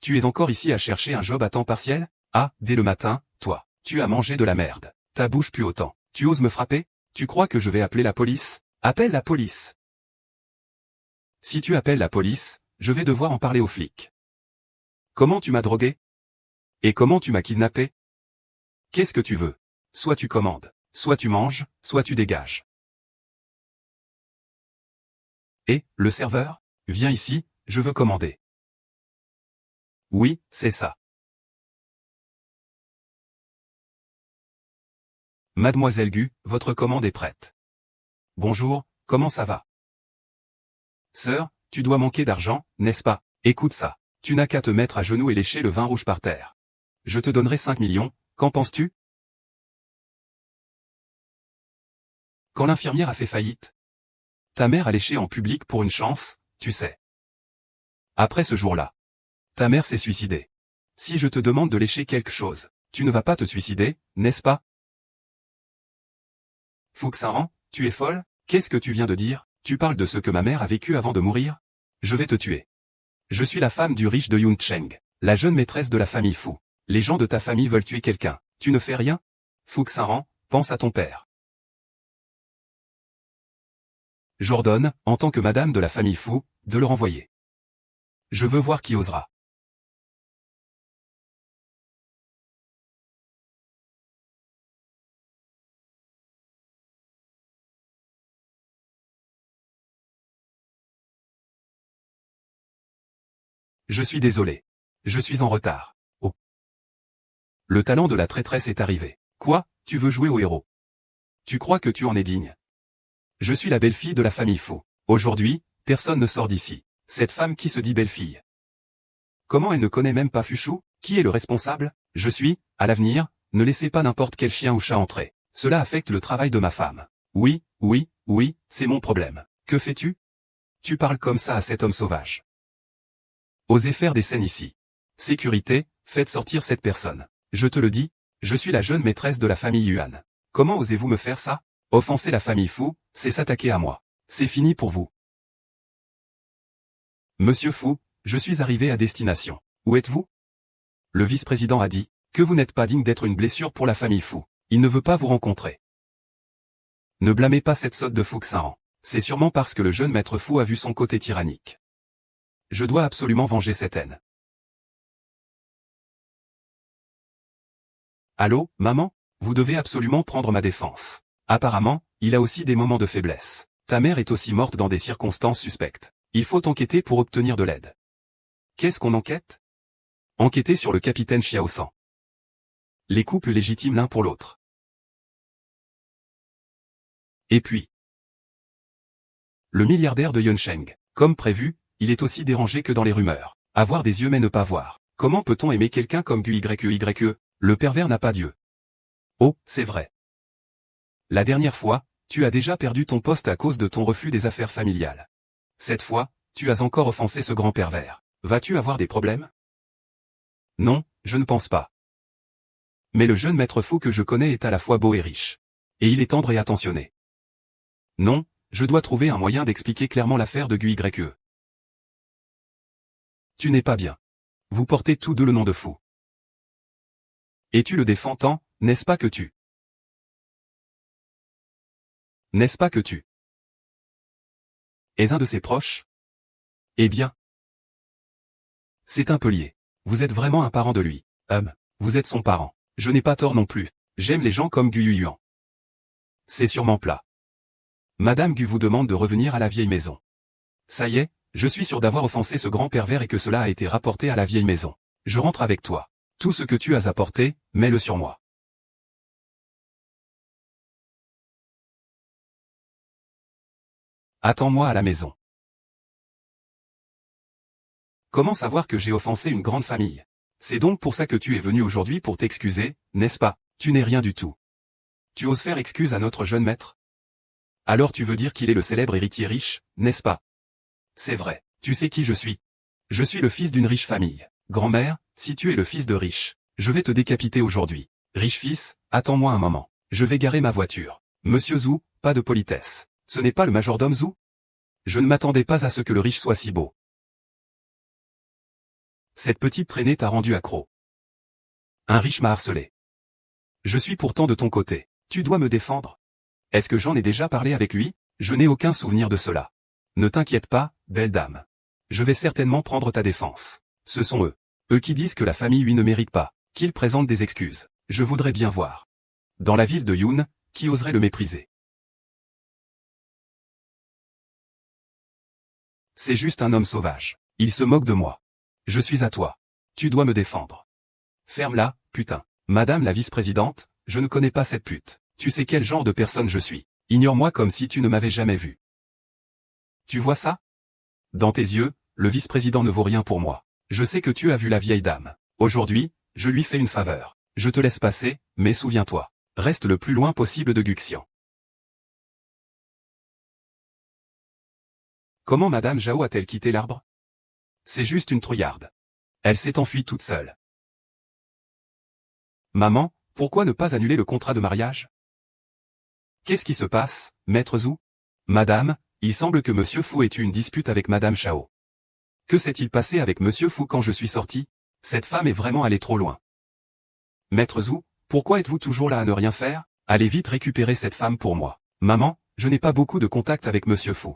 Tu es encore ici à chercher un job à temps partiel? Ah, dès le matin, toi, tu as mangé de la merde. Ta bouche pue autant. Tu oses me frapper? Tu crois que je vais appeler la police? Appelle la police. Si tu appelles la police, je vais devoir en parler aux flics. Comment tu m'as drogué? Et comment tu m'as kidnappé? Qu'est-ce que tu veux? Soit tu commandes, soit tu manges, soit tu dégages. Et, le serveur? Viens ici, je veux commander. Oui, c'est ça. Mademoiselle Gu, votre commande est prête. Bonjour, comment ça va? Sœur, tu dois manquer d'argent, n'est-ce pas? Écoute ça. Tu n'as qu'à te mettre à genoux et lécher le vin rouge par terre. Je te donnerai 5 millions, qu'en penses-tu? Quand l'infirmière a fait faillite, ta mère a léché en public pour une chance, tu sais. Après ce jour-là, ta mère s'est suicidée. Si je te demande de lécher quelque chose, tu ne vas pas te suicider, n'est-ce pas? Fuxinran, tu es folle? Qu'est-ce que tu viens de dire? Tu parles de ce que ma mère a vécu avant de mourir? Je vais te tuer. Je suis la femme du riche de Yun Cheng, la jeune maîtresse de la famille Fu. Les gens de ta famille veulent tuer quelqu'un. Tu ne fais rien? Fuxinran, pense à ton père. J'ordonne, en tant que madame de la famille Fu, de le renvoyer. Je veux voir qui osera. Je suis désolé. Je suis en retard. Oh. Le talent de la traîtresse est arrivé. Quoi, tu veux jouer au héros? Tu crois que tu en es digne? Je suis la belle-fille de la famille Fu. Aujourd'hui, personne ne sort d'ici. Cette femme qui se dit belle-fille. Comment elle ne connaît même pas Fuchou? Qui est le responsable? Je suis, à l'avenir, ne laissez pas n'importe quel chien ou chat entrer. Cela affecte le travail de ma femme. Oui, c'est mon problème. Que fais-tu? Tu parles comme ça à cet homme sauvage. Osez faire des scènes ici. Sécurité, faites sortir cette personne. Je te le dis, je suis la jeune maîtresse de la famille Yuan. Comment osez-vous me faire ça? Offenser la famille Fu, c'est s'attaquer à moi. C'est fini pour vous. Monsieur Fu, je suis arrivé à destination. Où êtes-vous? Le vice-président a dit que vous n'êtes pas digne d'être une blessure pour la famille Fu. Il ne veut pas vous rencontrer. Ne blâmez pas cette sotte de Fuxinran. C'est sûrement parce que le jeune maître Fu a vu son côté tyrannique. Je dois absolument venger cette haine. Allô, maman? Vous devez absolument prendre ma défense. Apparemment, il a aussi des moments de faiblesse. Ta mère est aussi morte dans des circonstances suspectes. Il faut enquêter pour obtenir de l'aide. Qu'est-ce qu'on enquête? Enquêter sur le capitaine Xiaosan. Les couples légitimes l'un pour l'autre. Et puis, le milliardaire de Yuncheng. Comme prévu, il est aussi dérangé que dans les rumeurs. Avoir des yeux mais ne pas voir. Comment peut-on aimer quelqu'un comme Guye? Le pervers n'a pas d'yeux. Oh, c'est vrai. La dernière fois, tu as déjà perdu ton poste à cause de ton refus des affaires familiales. Cette fois, tu as encore offensé ce grand pervers. Vas-tu avoir des problèmes? Non, je ne pense pas. Mais le jeune maître fou que je connais est à la fois beau et riche. Et il est tendre et attentionné. Non, je dois trouver un moyen d'expliquer clairement l'affaire de Guye. Tu n'es pas bien. Vous portez tous deux le nom de fou. Et tu le défends tant, n'est-ce pas que tu? N'est-ce pas que tu? Es un de ses proches? Eh bien. C'est un peu lié. Vous êtes vraiment un parent de lui. Vous êtes son parent. Je n'ai pas tort non plus. J'aime les gens comme Gu Yuan. C'est sûrement plat. Madame Gu vous demande de revenir à la vieille maison. Ça y est, je suis sûr d'avoir offensé ce grand pervers et que cela a été rapporté à la vieille maison. Je rentre avec toi. Tout ce que tu as apporté, mets-le sur moi. Attends-moi à la maison. Comment savoir que j'ai offensé une grande famille? C'est donc pour ça que tu es venu aujourd'hui pour t'excuser, n'est-ce pas? Tu n'es rien du tout. Tu oses faire excuse à notre jeune maître? Alors tu veux dire qu'il est le célèbre héritier riche, n'est-ce pas? C'est vrai. Tu sais qui je suis? Je suis le fils d'une riche famille. Grand-mère, si tu es le fils de riche, je vais te décapiter aujourd'hui. Riche fils, attends-moi un moment. Je vais garer ma voiture. Monsieur Zhou, pas de politesse. Ce n'est pas le majordome Zhou? Je ne m'attendais pas à ce que le riche soit si beau. Cette petite traînée t'a rendu accro. Un riche m'a harcelé. Je suis pourtant de ton côté. Tu dois me défendre. Est-ce que j'en ai déjà parlé avec lui? Je n'ai aucun souvenir de cela. Ne t'inquiète pas, belle dame. Je vais certainement prendre ta défense. Ce sont eux. Eux qui disent que la famille lui ne mérite pas, qu'ils présentent des excuses. Je voudrais bien voir. Dans la ville de Yun, qui oserait le mépriser? C'est juste un homme sauvage. Il se moque de moi. Je suis à toi. Tu dois me défendre. Ferme-la, putain. Madame la vice-présidente, je ne connais pas cette pute. Tu sais quel genre de personne je suis. Ignore-moi comme si tu ne m'avais jamais vu. Tu vois ça? Dans tes yeux, le vice-président ne vaut rien pour moi. Je sais que tu as vu la vieille dame. Aujourd'hui, je lui fais une faveur. Je te laisse passer, mais souviens-toi. Reste le plus loin possible de Guxian. Comment Madame Zhao a-t-elle quitté l'arbre? C'est juste une trouillarde. Elle s'est enfuie toute seule. Maman, pourquoi ne pas annuler le contrat de mariage? Qu'est-ce qui se passe, maître Zhou? Madame, il semble que Monsieur Fu ait eu une dispute avec Madame Zhao. Que s'est-il passé avec Monsieur Fu quand je suis sorti? Cette femme est vraiment allée trop loin. Maître Zhou, pourquoi êtes-vous toujours là à ne rien faire? Allez vite récupérer cette femme pour moi. Maman, je n'ai pas beaucoup de contact avec Monsieur Fu.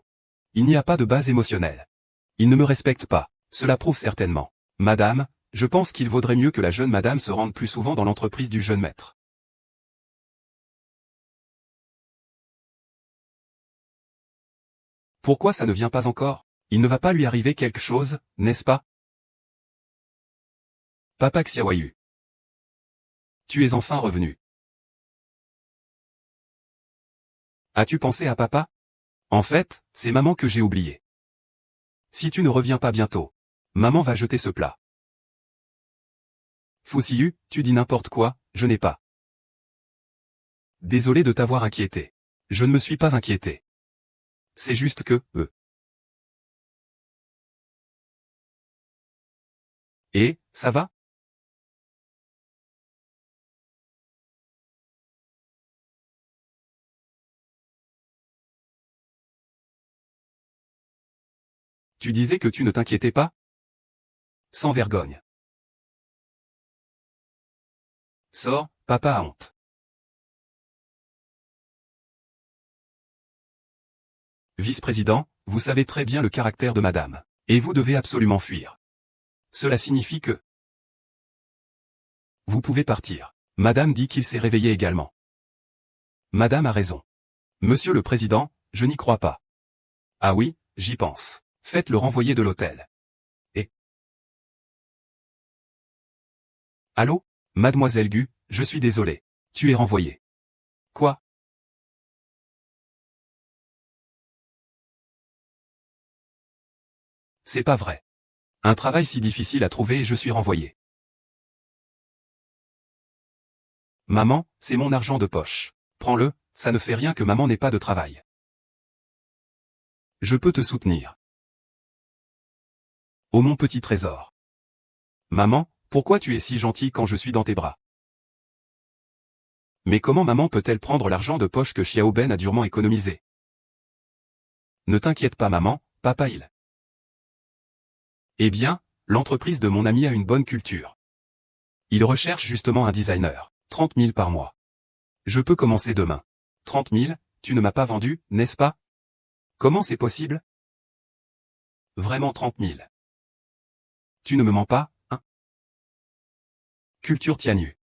Il n'y a pas de base émotionnelle. Il ne me respecte pas. Cela prouve certainement. Madame, je pense qu'il vaudrait mieux que la jeune madame se rende plus souvent dans l'entreprise du jeune maître. Pourquoi ça ne vient pas encore? Il ne va pas lui arriver quelque chose, n'est-ce pas? Papa Xiaoyu. Tu es enfin revenu. As-tu pensé à papa? En fait, c'est maman que j'ai oublié. Si tu ne reviens pas bientôt, maman va jeter ce plat. Fusiyu, tu dis n'importe quoi, je n'ai pas. Désolé de t'avoir inquiété. Je ne me suis pas inquiété. C'est juste que, Et, ça va? Tu disais que tu ne t'inquiétais pas? Sans vergogne. Sors, papa a honte. Vice-président, vous savez très bien le caractère de madame. Et vous devez absolument fuir. Cela signifie que vous pouvez partir. Madame dit qu'il s'est réveillé également. Madame a raison. Monsieur le président, je n'y crois pas. Ah oui, j'y pense. Faites-le renvoyer de l'hôtel. Et... Allô? Mademoiselle Gu, je suis désolé. Tu es renvoyée. Quoi? C'est pas vrai. Un travail si difficile à trouver et je suis renvoyé. Maman, c'est mon argent de poche. Prends-le, ça ne fait rien que maman n'ait pas de travail. Je peux te soutenir. Oh mon petit trésor. Maman, pourquoi tu es si gentille quand je suis dans tes bras? Mais comment maman peut-elle prendre l'argent de poche que Xiao Ben a durement économisé? Ne t'inquiète pas maman, papa il. Eh bien, l'entreprise de mon ami a une bonne culture. Il recherche justement un designer. 30 000 par mois. Je peux commencer demain. 30 000, tu ne m'as pas vendu, n'est-ce pas? Comment c'est possible? Vraiment 30 000. Tu ne me mens pas, hein? Culture Tianu.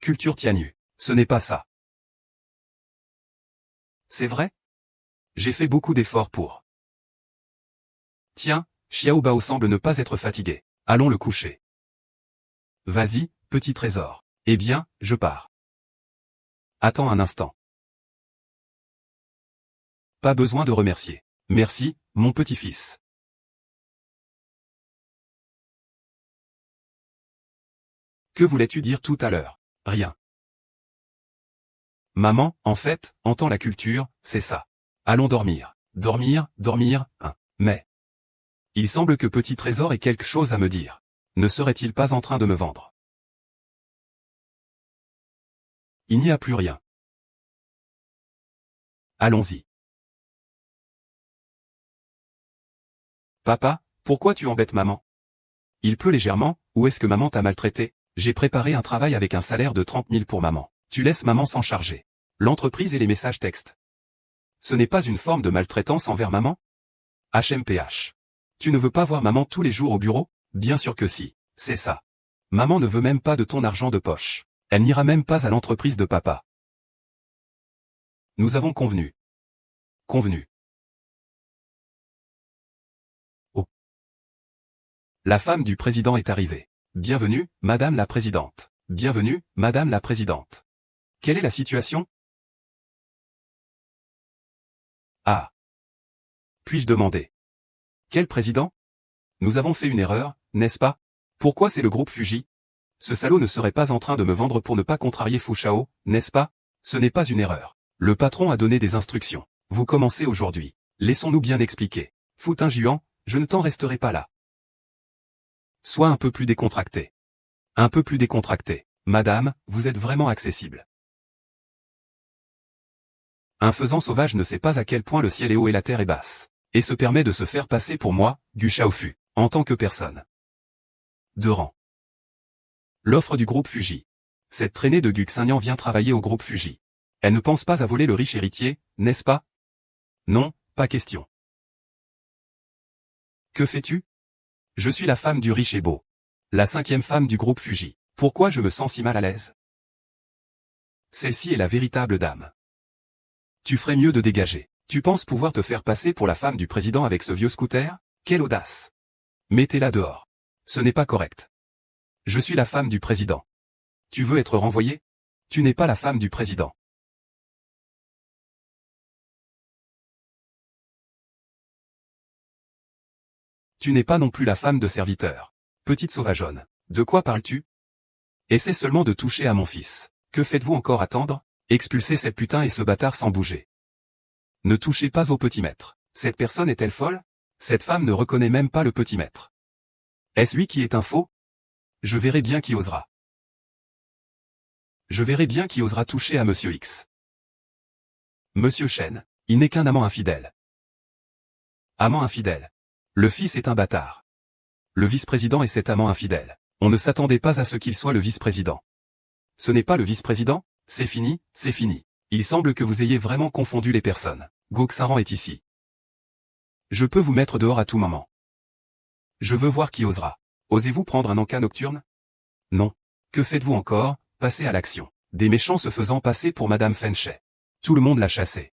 Culture Tianu. Ce n'est pas ça. C'est vrai? J'ai fait beaucoup d'efforts pour. Tiens, Xiao Bao semble ne pas être fatigué. Allons le coucher. Vas-y, petit trésor. Eh bien, je pars. Attends un instant. Pas besoin de remercier. Merci, mon petit-fils. Que voulais-tu dire tout à l'heure? Rien. Maman, en fait, entend la culture, c'est ça. Allons dormir. Dormir, dormir, hein. Mais. Il semble que Petit Trésor ait quelque chose à me dire. Ne serait-il pas en train de me vendre? Il n'y a plus rien. Allons-y. Papa, pourquoi tu embêtes maman? Il pleut légèrement, ou est-ce que maman t'a maltraité? J'ai préparé un travail avec un salaire de 30 000 pour maman. Tu laisses maman s'en charger. L'entreprise et les messages textes. Ce n'est pas une forme de maltraitance envers maman? HMPH. Tu ne veux pas voir maman tous les jours au bureau? Bien sûr que si, c'est ça. Maman ne veut même pas de ton argent de poche. Elle n'ira même pas à l'entreprise de papa. Nous avons convenu. Convenu. Oh. La femme du président est arrivée. Bienvenue, Madame la Présidente. Bienvenue, Madame la Présidente. Quelle est la situation? Ah. Puis-je demander? Quel président? Nous avons fait une erreur, n'est-ce pas? Pourquoi c'est le groupe Fuji? Ce salaud ne serait pas en train de me vendre pour ne pas contrarier Fu Shao, n'est-ce pas? Ce n'est pas une erreur. Le patron a donné des instructions. Vous commencez aujourd'hui. Laissons-nous bien expliquer. Fu Tingjuan, je ne t'en resterai pas là. Sois un peu plus décontracté. Un peu plus décontracté. Madame, vous êtes vraiment accessible. Un faisan sauvage ne sait pas à quel point le ciel est haut et la terre est basse, et se permet de se faire passer pour moi, Gu Shaofu, en tant que personne de rang. L'offre du groupe Fuji. Cette traînée de Gu Xinyan vient travailler au groupe Fuji. Elle ne pense pas à voler le riche héritier, n'est-ce pas? Non, pas question. Que fais-tu? Je suis la femme du riche et beau. La 5e femme du groupe Fuji. Pourquoi je me sens si mal à l'aise? Celle-ci est la véritable dame. Tu ferais mieux de dégager. Tu penses pouvoir te faire passer pour la femme du président avec ce vieux scooter? Quelle audace! Mettez-la dehors. Ce n'est pas correct. Je suis la femme du président. Tu veux être renvoyé? Tu n'es pas la femme du président. Tu n'es pas non plus la femme de serviteur. Petite sauvageonne. De quoi parles-tu? Essaie seulement de toucher à mon fils. Que faites-vous encore attendre? Expulsez cette putain et ce bâtard sans bouger. Ne touchez pas au petit maître. Cette personne est-elle folle? Cette femme ne reconnaît même pas le petit maître. Est-ce lui qui est un faux? Je verrai bien qui osera. Je verrai bien qui osera toucher à Monsieur X. Monsieur Chen, il n'est qu'un amant infidèle. Amant infidèle. Le fils est un bâtard. Le vice-président est cet amant infidèle. On ne s'attendait pas à ce qu'il soit le vice-président. Ce n'est pas le vice-président? C'est fini, c'est fini. Il semble que vous ayez vraiment confondu les personnes. Go Xaran est ici. Je peux vous mettre dehors à tout moment. Je veux voir qui osera. Osez-vous prendre un encas nocturne? Non. Que faites-vous encore? Passez à l'action. Des méchants se faisant passer pour Madame Fenchey. Tout le monde l'a chassé.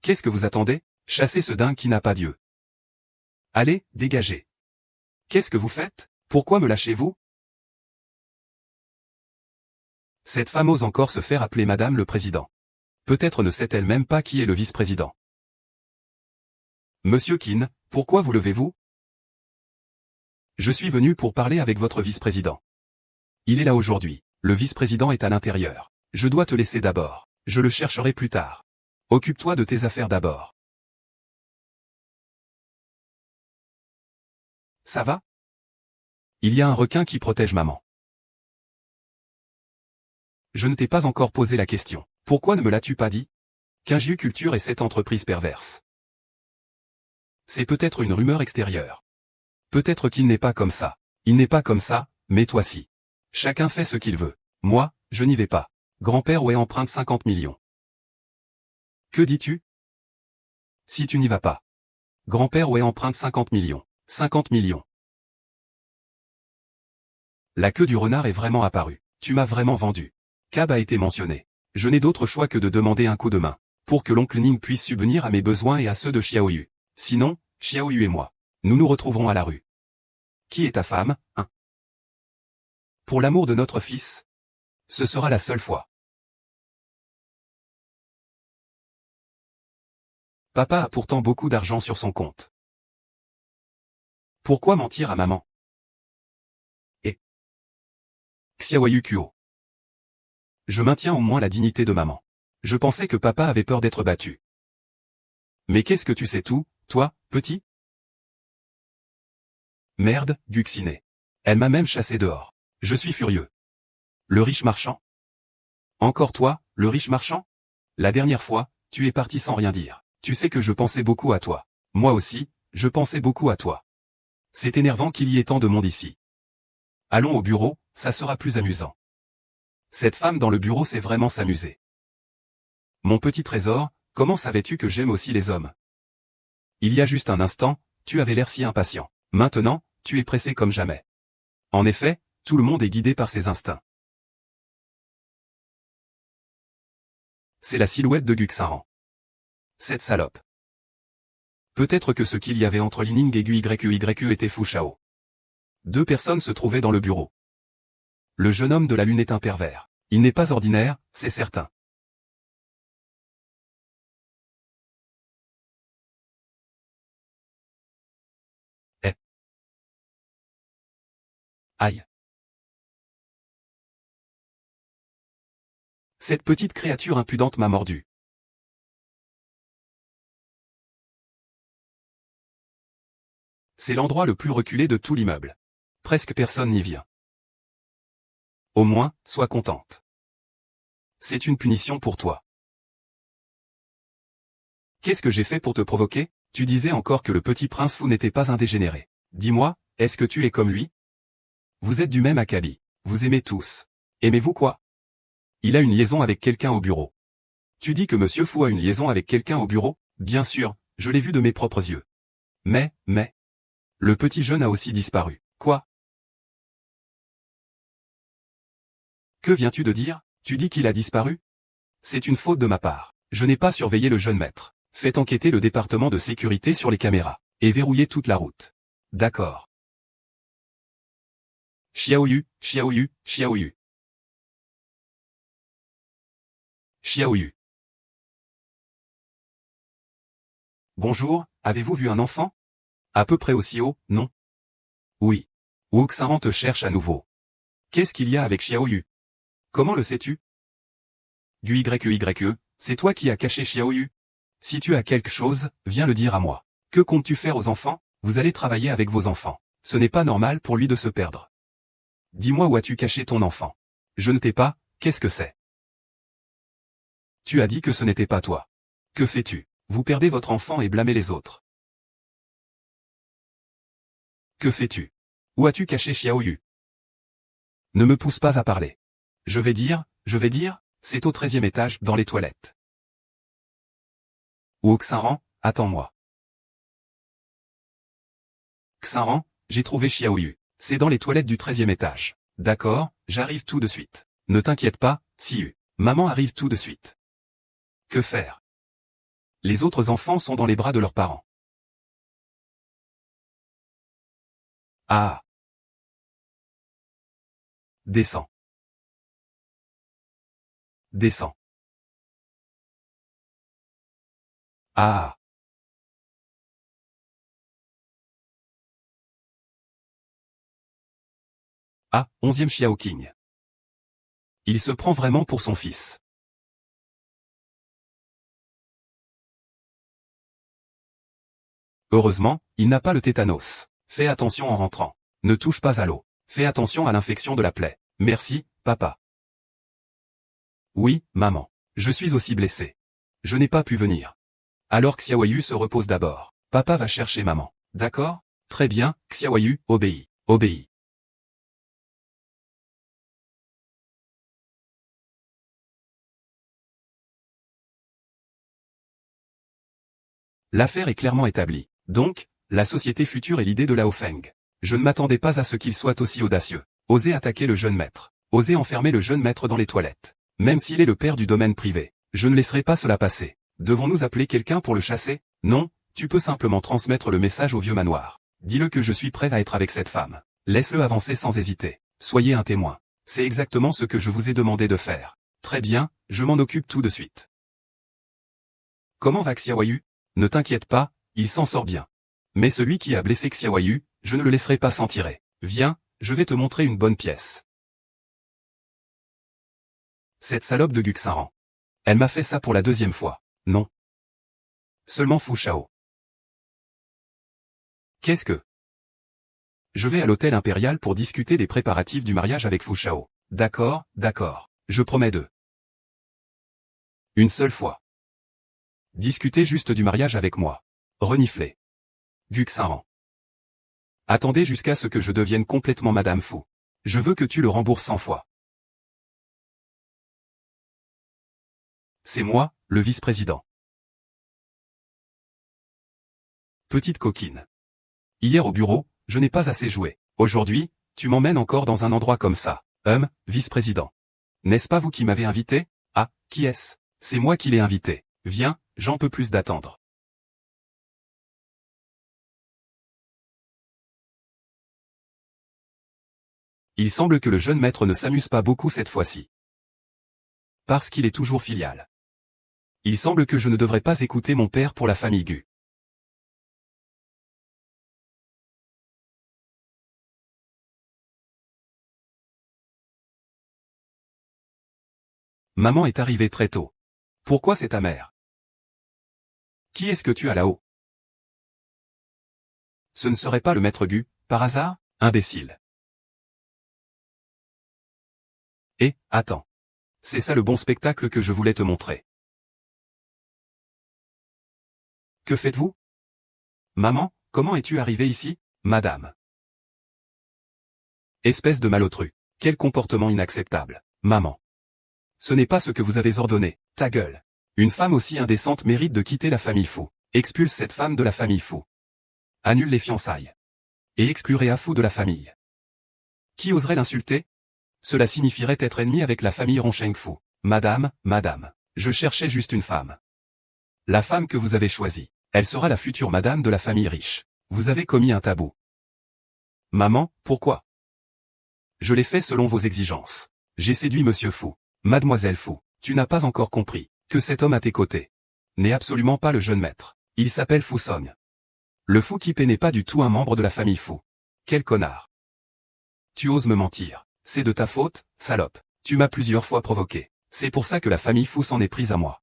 Qu'est-ce que vous attendez? Chassez ce dingue qui n'a pas Dieu. Allez, dégagez. Qu'est-ce que vous faites? Pourquoi me lâchez-vous? Cette femme ose encore se faire appeler Madame le Président. Peut-être ne sait-elle même pas qui est le vice-président. Monsieur Qin, pourquoi vous levez-vous? Je suis venu pour parler avec votre vice-président. Il est là aujourd'hui. Le vice-président est à l'intérieur. Je dois te laisser d'abord. Je le chercherai plus tard. Occupe-toi de tes affaires d'abord. Ça va? Il y a un requin qui protège maman. Je ne t'ai pas encore posé la question. Pourquoi ne me l'as-tu pas dit? Kinju Culture est cette entreprise perverse. C'est peut-être une rumeur extérieure. Peut-être qu'il n'est pas comme ça. Il n'est pas comme ça, mais toi si. Chacun fait ce qu'il veut. Moi, je n'y vais pas. Grand-père Wei emprunte 50 millions. Que dis-tu? Si tu n'y vas pas. Grand-père ouais emprunte 50 millions. 50 millions. La queue du renard est vraiment apparue. Tu m'as vraiment vendu. Cab a été mentionné. Je n'ai d'autre choix que de demander un coup de main, pour que l'oncle Ning puisse subvenir à mes besoins et à ceux de Xiaoyu. Sinon, Xiaoyu et moi, nous nous retrouverons à la rue. Qui est ta femme, hein? Pour l'amour de notre fils. Ce sera la seule fois. Papa a pourtant beaucoup d'argent sur son compte. Pourquoi mentir à maman? Et Xiaoyu Kuo. Je maintiens au moins la dignité de maman. Je pensais que papa avait peur d'être battu. Mais qu'est-ce que tu sais tout, toi, petit? Merde, Guxiné. Elle m'a même chassé dehors. Je suis furieux. Le riche marchand? Encore toi, le riche marchand? La dernière fois, tu es parti sans rien dire. Tu sais que je pensais beaucoup à toi. Moi aussi, je pensais beaucoup à toi. C'est énervant qu'il y ait tant de monde ici. Allons au bureau, ça sera plus amusant. Cette femme dans le bureau sait vraiment s'amuser. Mon petit trésor, comment savais-tu que j'aime aussi les hommes? Il y a juste un instant, tu avais l'air si impatient. Maintenant, tu es pressé comme jamais. En effet, tout le monde est guidé par ses instincts. C'est la silhouette de Guxaran. Cette salope. Peut-être que ce qu'il y avait entre Lining et Guyu était Fu Shao. Deux personnes se trouvaient dans le bureau. Le jeune homme de la lune est un pervers. Il n'est pas ordinaire, c'est certain. Eh. Aïe. Cette petite créature impudente m'a mordu. C'est l'endroit le plus reculé de tout l'immeuble. Presque personne n'y vient. Au moins, sois contente. C'est une punition pour toi. Qu'est-ce que j'ai fait pour te provoquer? Tu disais encore que le petit prince fou n'était pas un dégénéré. Dis-moi, est-ce que tu es comme lui? Vous êtes du même acabit. Vous aimez tous. Aimez-vous quoi? Il a une liaison avec quelqu'un au bureau. Tu dis que Monsieur Fou a une liaison avec quelqu'un au bureau? Bien sûr, je l'ai vu de mes propres yeux. Mais, le petit jeune a aussi disparu. Quoi? Que viens-tu de dire? Tu dis qu'il a disparu? C'est une faute de ma part. Je n'ai pas surveillé le jeune maître. Faites enquêter le département de sécurité sur les caméras, et verrouillez toute la route. D'accord. Xiaoyu, Xiaoyu, Xiaoyu. Xiaoyu. Bonjour, avez-vous vu un enfant? À peu près aussi haut, non? Oui. Wuxaran te cherche à nouveau. Qu'est-ce qu'il y a avec Xiaoyu? Comment le sais-tu? Du YE, c'est toi qui as caché Xiaoyu. Si tu as quelque chose, viens le dire à moi. Que comptes-tu faire aux enfants? Vous allez travailler avec vos enfants. Ce n'est pas normal pour lui de se perdre. Dis-moi où as-tu caché ton enfant? Je ne t'ai pas, qu'est-ce que c'est? Tu as dit que ce n'était pas toi. Que fais-tu? Vous perdez votre enfant et blâmez les autres. Que fais-tu? Où as-tu caché Xiaoyu? Ne me pousse pas à parler. Je vais dire, c'est au 13e étage, dans les toilettes. Ou au Xinran, attends-moi. Xinran, j'ai trouvé Xiaoyu. C'est dans les toilettes du 13e étage. D'accord, j'arrive tout de suite. Ne t'inquiète pas, Siu. Maman arrive tout de suite. Que faire? Les autres enfants sont dans les bras de leurs parents. Ah. Descends. Descends. Ah. Ah, 11e Xiao King. Il se prend vraiment pour son fils. Heureusement, il n'a pas le tétanos. Fais attention en rentrant. Ne touche pas à l'eau. Fais attention à l'infection de la plaie. Merci, papa. Oui, maman. Je suis aussi blessé. Je n'ai pas pu venir. Alors Xiaoyu se repose d'abord. Papa va chercher maman. D'accord? Très bien, Xiaoyu, obéis. Obéis. L'affaire est clairement établie. Donc, la société future est l'idée de Lao Feng. Je ne m'attendais pas à ce qu'il soit aussi audacieux. Oser attaquer le jeune maître. Oser enfermer le jeune maître dans les toilettes. Même s'il est le père du domaine privé. Je ne laisserai pas cela passer. Devons-nous appeler quelqu'un pour le chasser? Non, tu peux simplement transmettre le message au vieux manoir. Dis-le que je suis prêt à être avec cette femme. Laisse-le avancer sans hésiter. Soyez un témoin. C'est exactement ce que je vous ai demandé de faire. Très bien, je m'en occupe tout de suite. Comment va Xiaoyu? Ne t'inquiète pas, il s'en sort bien. Mais celui qui a blessé Xiaoyu, je ne le laisserai pas s'en tirer. Viens, je vais te montrer une bonne pièce. Cette salope de Guxaran. Elle m'a fait ça pour la deuxième fois. Non. Seulement Fu Shao. Qu'est-ce que? Je vais à l'hôtel impérial pour discuter des préparatifs du mariage avec Fu Shao. D'accord, d'accord. Je promets de. Une seule fois. Discutez juste du mariage avec moi. Renifler. Guxaran. Attendez jusqu'à ce que je devienne complètement Madame Fu. Je veux que tu le rembourses 100 fois. C'est moi, le vice-président. Petite coquine. Hier au bureau, je n'ai pas assez joué. Aujourd'hui, tu m'emmènes encore dans un endroit comme ça. Vice-président. N'est-ce pas vous qui m'avez invité? Ah, qui est-ce? C'est moi qui l'ai invité. Viens, j'en peux plus d'attendre. Il semble que le jeune maître ne s'amuse pas beaucoup cette fois-ci. Parce qu'il est toujours filial. Il semble que je ne devrais pas écouter mon père pour la famille Gu. Maman est arrivée très tôt. Pourquoi c'est ta mère? Qui est-ce que tu as là-haut? Ce ne serait pas le maître Gu, par hasard? Imbécile. Attends. C'est ça le bon spectacle que je voulais te montrer. Que faites-vous? Maman, comment es-tu arrivée ici, madame? Espèce de malotru. Quel comportement inacceptable. Maman. Ce n'est pas ce que vous avez ordonné. Ta gueule. Une femme aussi indécente mérite de quitter la famille Fu. Expulse cette femme de la famille Fu. Annule les fiançailles. Et exclut Réa Fu de la famille. Qui oserait l'insulter? Cela signifierait être ennemi avec la famille Ronsheng Fu. Madame, je cherchais juste une femme. La femme que vous avez choisie. Elle sera la future madame de la famille riche. Vous avez commis un tabou. Maman, pourquoi? Je l'ai fait selon vos exigences. J'ai séduit Monsieur Fu. Mademoiselle Fu, tu n'as pas encore compris que cet homme à tes côtés n'est absolument pas le jeune maître. Il s'appelle Fu Song. Le Fu Qipei n'est pas du tout un membre de la famille Fu. Quel connard. Tu oses me mentir. C'est de ta faute, salope. Tu m'as plusieurs fois provoqué. C'est pour ça que la famille Fu s'en est prise à moi.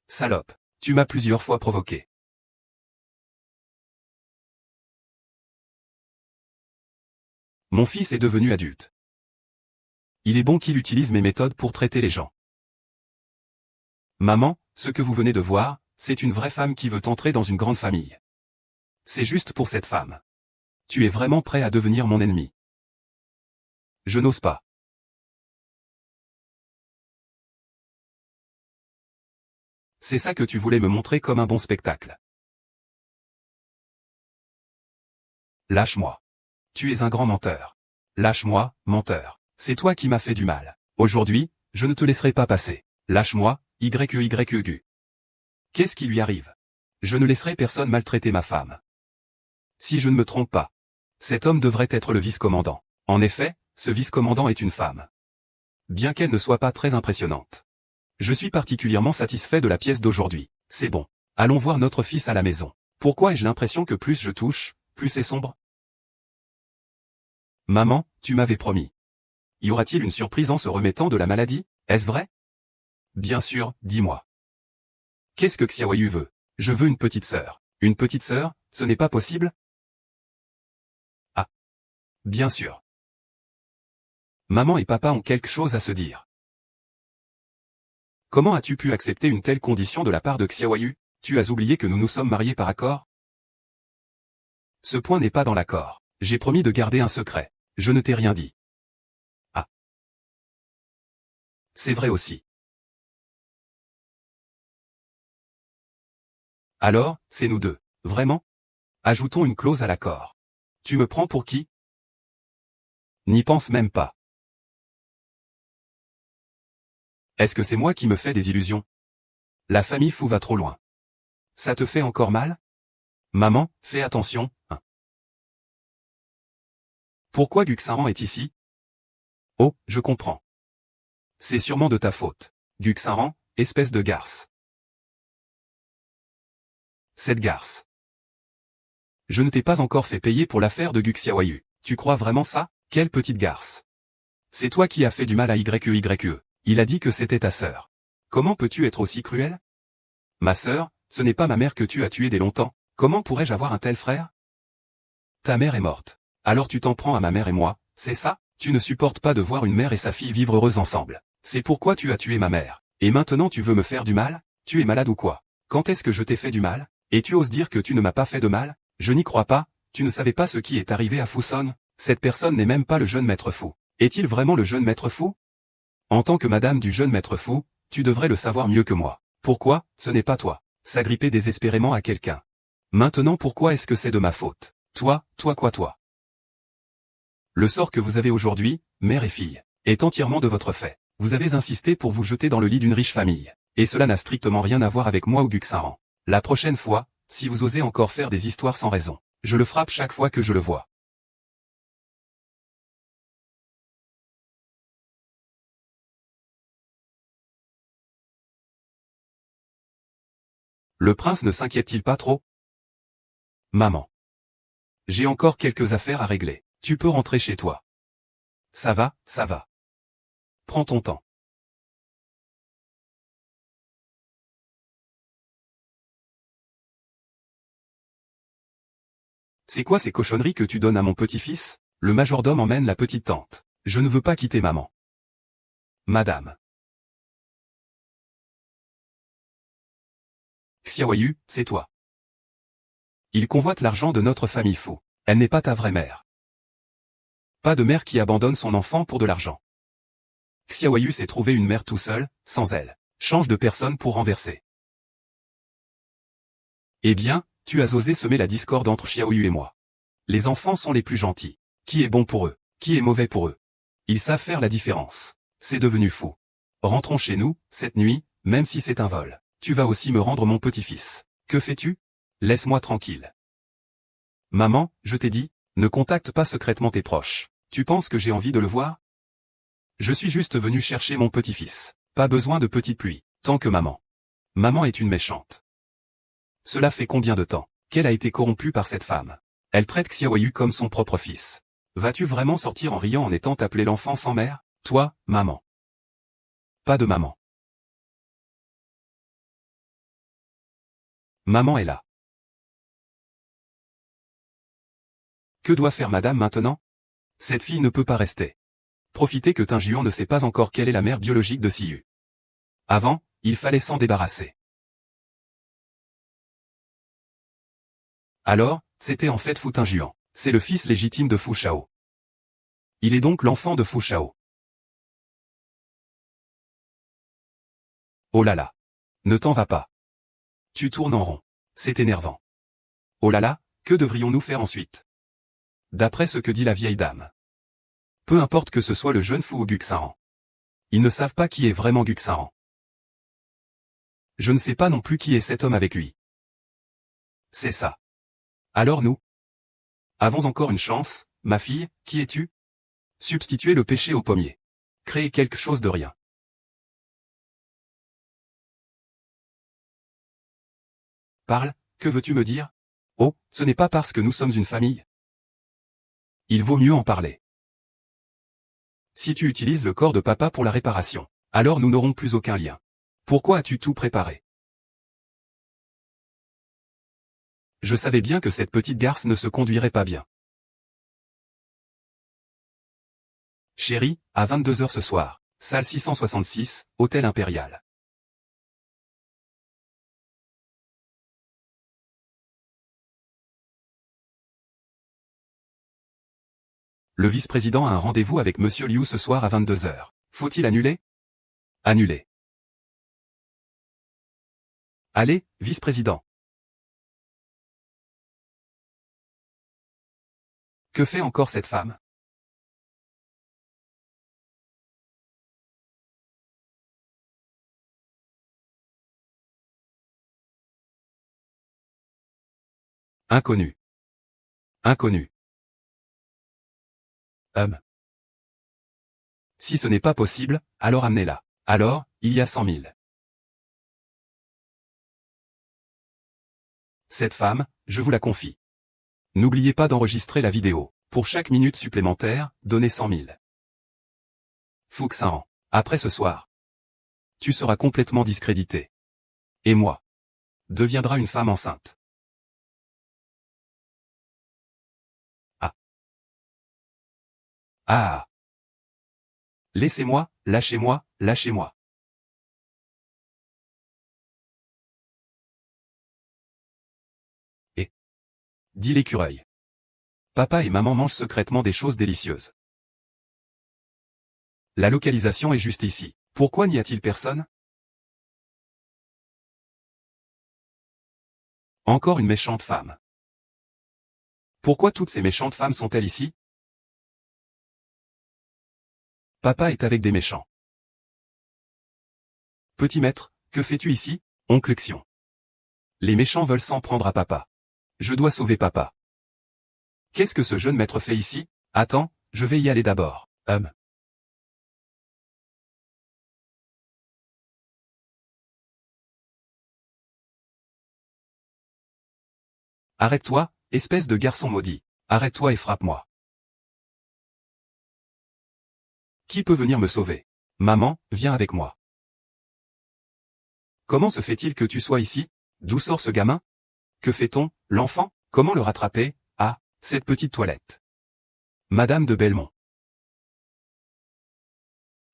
Salope. Tu m'as plusieurs fois provoqué. Mon fils est devenu adulte. Il est bon qu'il utilise mes méthodes pour traiter les gens. Maman, ce que vous venez de voir, c'est une vraie femme qui veut entrer dans une grande famille. C'est juste pour cette femme. Tu es vraiment prêt à devenir mon ennemi. Je n'ose pas. C'est ça que tu voulais me montrer comme un bon spectacle. Lâche-moi. Tu es un grand menteur. Lâche-moi, menteur. C'est toi qui m'as fait du mal. Aujourd'hui, je ne te laisserai pas passer. Lâche-moi, YEYEGU. Qu'est-ce qui lui arrive? Je ne laisserai personne maltraiter ma femme. Si je ne me trompe pas, cet homme devrait être le vice-commandant. En effet, ce vice-commandant est une femme. Bien qu'elle ne soit pas très impressionnante. Je suis particulièrement satisfait de la pièce d'aujourd'hui. C'est bon. Allons voir notre fils à la maison. Pourquoi ai-je l'impression que plus je touche, plus c'est sombre? Maman, tu m'avais promis. Y aura-t-il une surprise en se remettant de la maladie? Est-ce vrai? Bien sûr, dis-moi. Qu'est-ce que Xiaoyu veut? Je veux une petite sœur. Une petite sœur, ce n'est pas possible? Ah. Bien sûr. Maman et papa ont quelque chose à se dire. Comment as-tu pu accepter une telle condition de la part de Xiaoyu? Tu as oublié que nous nous sommes mariés par accord? Ce point n'est pas dans l'accord. J'ai promis de garder un secret. Je ne t'ai rien dit. Ah. C'est vrai aussi. Alors, c'est nous deux. Vraiment? Ajoutons une clause à l'accord. Tu me prends pour qui? N'y pense même pas. Est-ce que c'est moi qui me fais des illusions? La famille fou va trop loin. Ça te fait encore mal? Maman, fais attention, hein. Pourquoi Guxaran est ici? Oh, je comprends. C'est sûrement de ta faute. Guxaran, espèce de garce. Cette garce. Je ne t'ai pas encore fait payer pour l'affaire de Guxiawayu. Tu crois vraiment ça? Quelle petite garce. C'est toi qui as fait du mal à YEYE. Il a dit que c'était ta sœur. Comment peux-tu être aussi cruel? Ma sœur, ce n'est pas ma mère que tu as tuée dès longtemps. Comment pourrais-je avoir un tel frère? Ta mère est morte. Alors tu t'en prends à ma mère et moi, c'est ça? Tu ne supportes pas de voir une mère et sa fille vivre heureuses ensemble. C'est pourquoi tu as tué ma mère. Et maintenant tu veux me faire du mal? Tu es malade ou quoi? Quand est-ce que je t'ai fait du mal? Et tu oses dire que tu ne m'as pas fait de mal? Je n'y crois pas. Tu ne savais pas ce qui est arrivé à Fuson? Cette personne n'est même pas le jeune maître fou. Est-il vraiment le jeune maître fou? En tant que madame du jeune maître fou, tu devrais le savoir mieux que moi. Pourquoi, ce n'est pas toi? S'agripper désespérément à quelqu'un. Maintenant pourquoi est-ce que c'est de ma faute? Toi? Le sort que vous avez aujourd'hui, mère et fille, est entièrement de votre fait. Vous avez insisté pour vous jeter dans le lit d'une riche famille. Et cela n'a strictement rien à voir avec moi ou Guxaran. La prochaine fois, si vous osez encore faire des histoires sans raison, je le frappe chaque fois que je le vois. Le prince ne s'inquiète-t-il pas trop? Maman. J'ai encore quelques affaires à régler. Tu peux rentrer chez toi. Ça va, ça va. Prends ton temps. C'est quoi ces cochonneries que tu donnes à mon petit-fils? Le majordome emmène la petite tante. Je ne veux pas quitter maman. Madame. Xiaoyu, c'est toi. Il convoite l'argent de notre famille fou. Elle n'est pas ta vraie mère. Pas de mère qui abandonne son enfant pour de l'argent. Xiaoyu s'est trouvé une mère tout seul, sans elle. Change de personne pour renverser. Eh bien, tu as osé semer la discorde entre Xiaoyu et moi. Les enfants sont les plus gentils. Qui est bon pour eux? Qui est mauvais pour eux? Ils savent faire la différence. C'est devenu fou. Rentrons chez nous, cette nuit, même si c'est un vol. Tu vas aussi me rendre mon petit-fils. Que fais-tu? Laisse-moi tranquille. Maman, je t'ai dit, ne contacte pas secrètement tes proches. Tu penses que j'ai envie de le voir? Je suis juste venu chercher mon petit-fils. Pas besoin de petite pluie, tant que maman. Maman est une méchante. Cela fait combien de temps qu'elle a été corrompue par cette femme? Elle traite Xiaoyu comme son propre fils. Vas-tu vraiment sortir en riant en étant appelé l'enfant sans mère? Toi, maman. Pas de maman. Maman est là. Que doit faire madame maintenant? Cette fille ne peut pas rester. Profitez que Tinjuan ne sait pas encore quelle est la mère biologique de Siyu. Avant, il fallait s'en débarrasser. Alors, c'était en fait Fu Tinjuan. C'est le fils légitime de Fu Shao. Il est donc l'enfant de Fu Shao. Oh là là. Ne t'en va pas. Tu tournes en rond. C'est énervant. Oh là là, que devrions-nous faire ensuite? D'après ce que dit la vieille dame. Peu importe que ce soit le jeune fou ou Guxaran. Ils ne savent pas qui est vraiment Guxaran. Je ne sais pas non plus qui est cet homme avec lui. C'est ça. Alors nous avons encore une chance, ma fille, qui es-tu? Substituer le péché au pommier. Créer quelque chose de rien. Parle, que veux-tu me dire? Oh, ce n'est pas parce que nous sommes une famille. Il vaut mieux en parler. Si tu utilises le corps de papa pour la réparation, alors nous n'aurons plus aucun lien. Pourquoi as-tu tout préparé? Je savais bien que cette petite garce ne se conduirait pas bien. Chérie, à 22 heures ce soir, salle 666, hôtel impérial. Le vice-président a un rendez-vous avec Monsieur Liu ce soir à 22 heures. Faut-il annuler? Annuler. Allez, vice-président. Que fait encore cette femme? Inconnu. Inconnu. Si ce n'est pas possible, alors amenez-la. Alors, il y a 100 000. Cette femme, je vous la confie. N'oubliez pas d'enregistrer la vidéo. Pour chaque minute supplémentaire, donnez 100 000. Fuxan. Après ce soir, tu seras complètement discrédité. Et moi, deviendra une femme enceinte. Ah. Ah. Laissez-moi, lâchez-moi, lâchez-moi. Et dit l'écureuil. Papa et maman mangent secrètement des choses délicieuses. La localisation est juste ici. Pourquoi n'y a-t-il personne? Encore une méchante femme. Pourquoi toutes ces méchantes femmes sont-elles ici? Papa est avec des méchants. Petit maître, que fais-tu ici, oncle Xion? Les méchants veulent s'en prendre à papa. Je dois sauver papa. Qu'est-ce que ce jeune maître fait ici? Attends, je vais y aller d'abord. Arrête-toi, espèce de garçon maudit. Arrête-toi et frappe-moi. Qui peut venir me sauver? Maman, viens avec moi. Comment se fait-il que tu sois ici? D'où sort ce gamin? Que fait-on, l'enfant? Comment le rattraper? Ah, cette petite toilette. Madame de Belmont.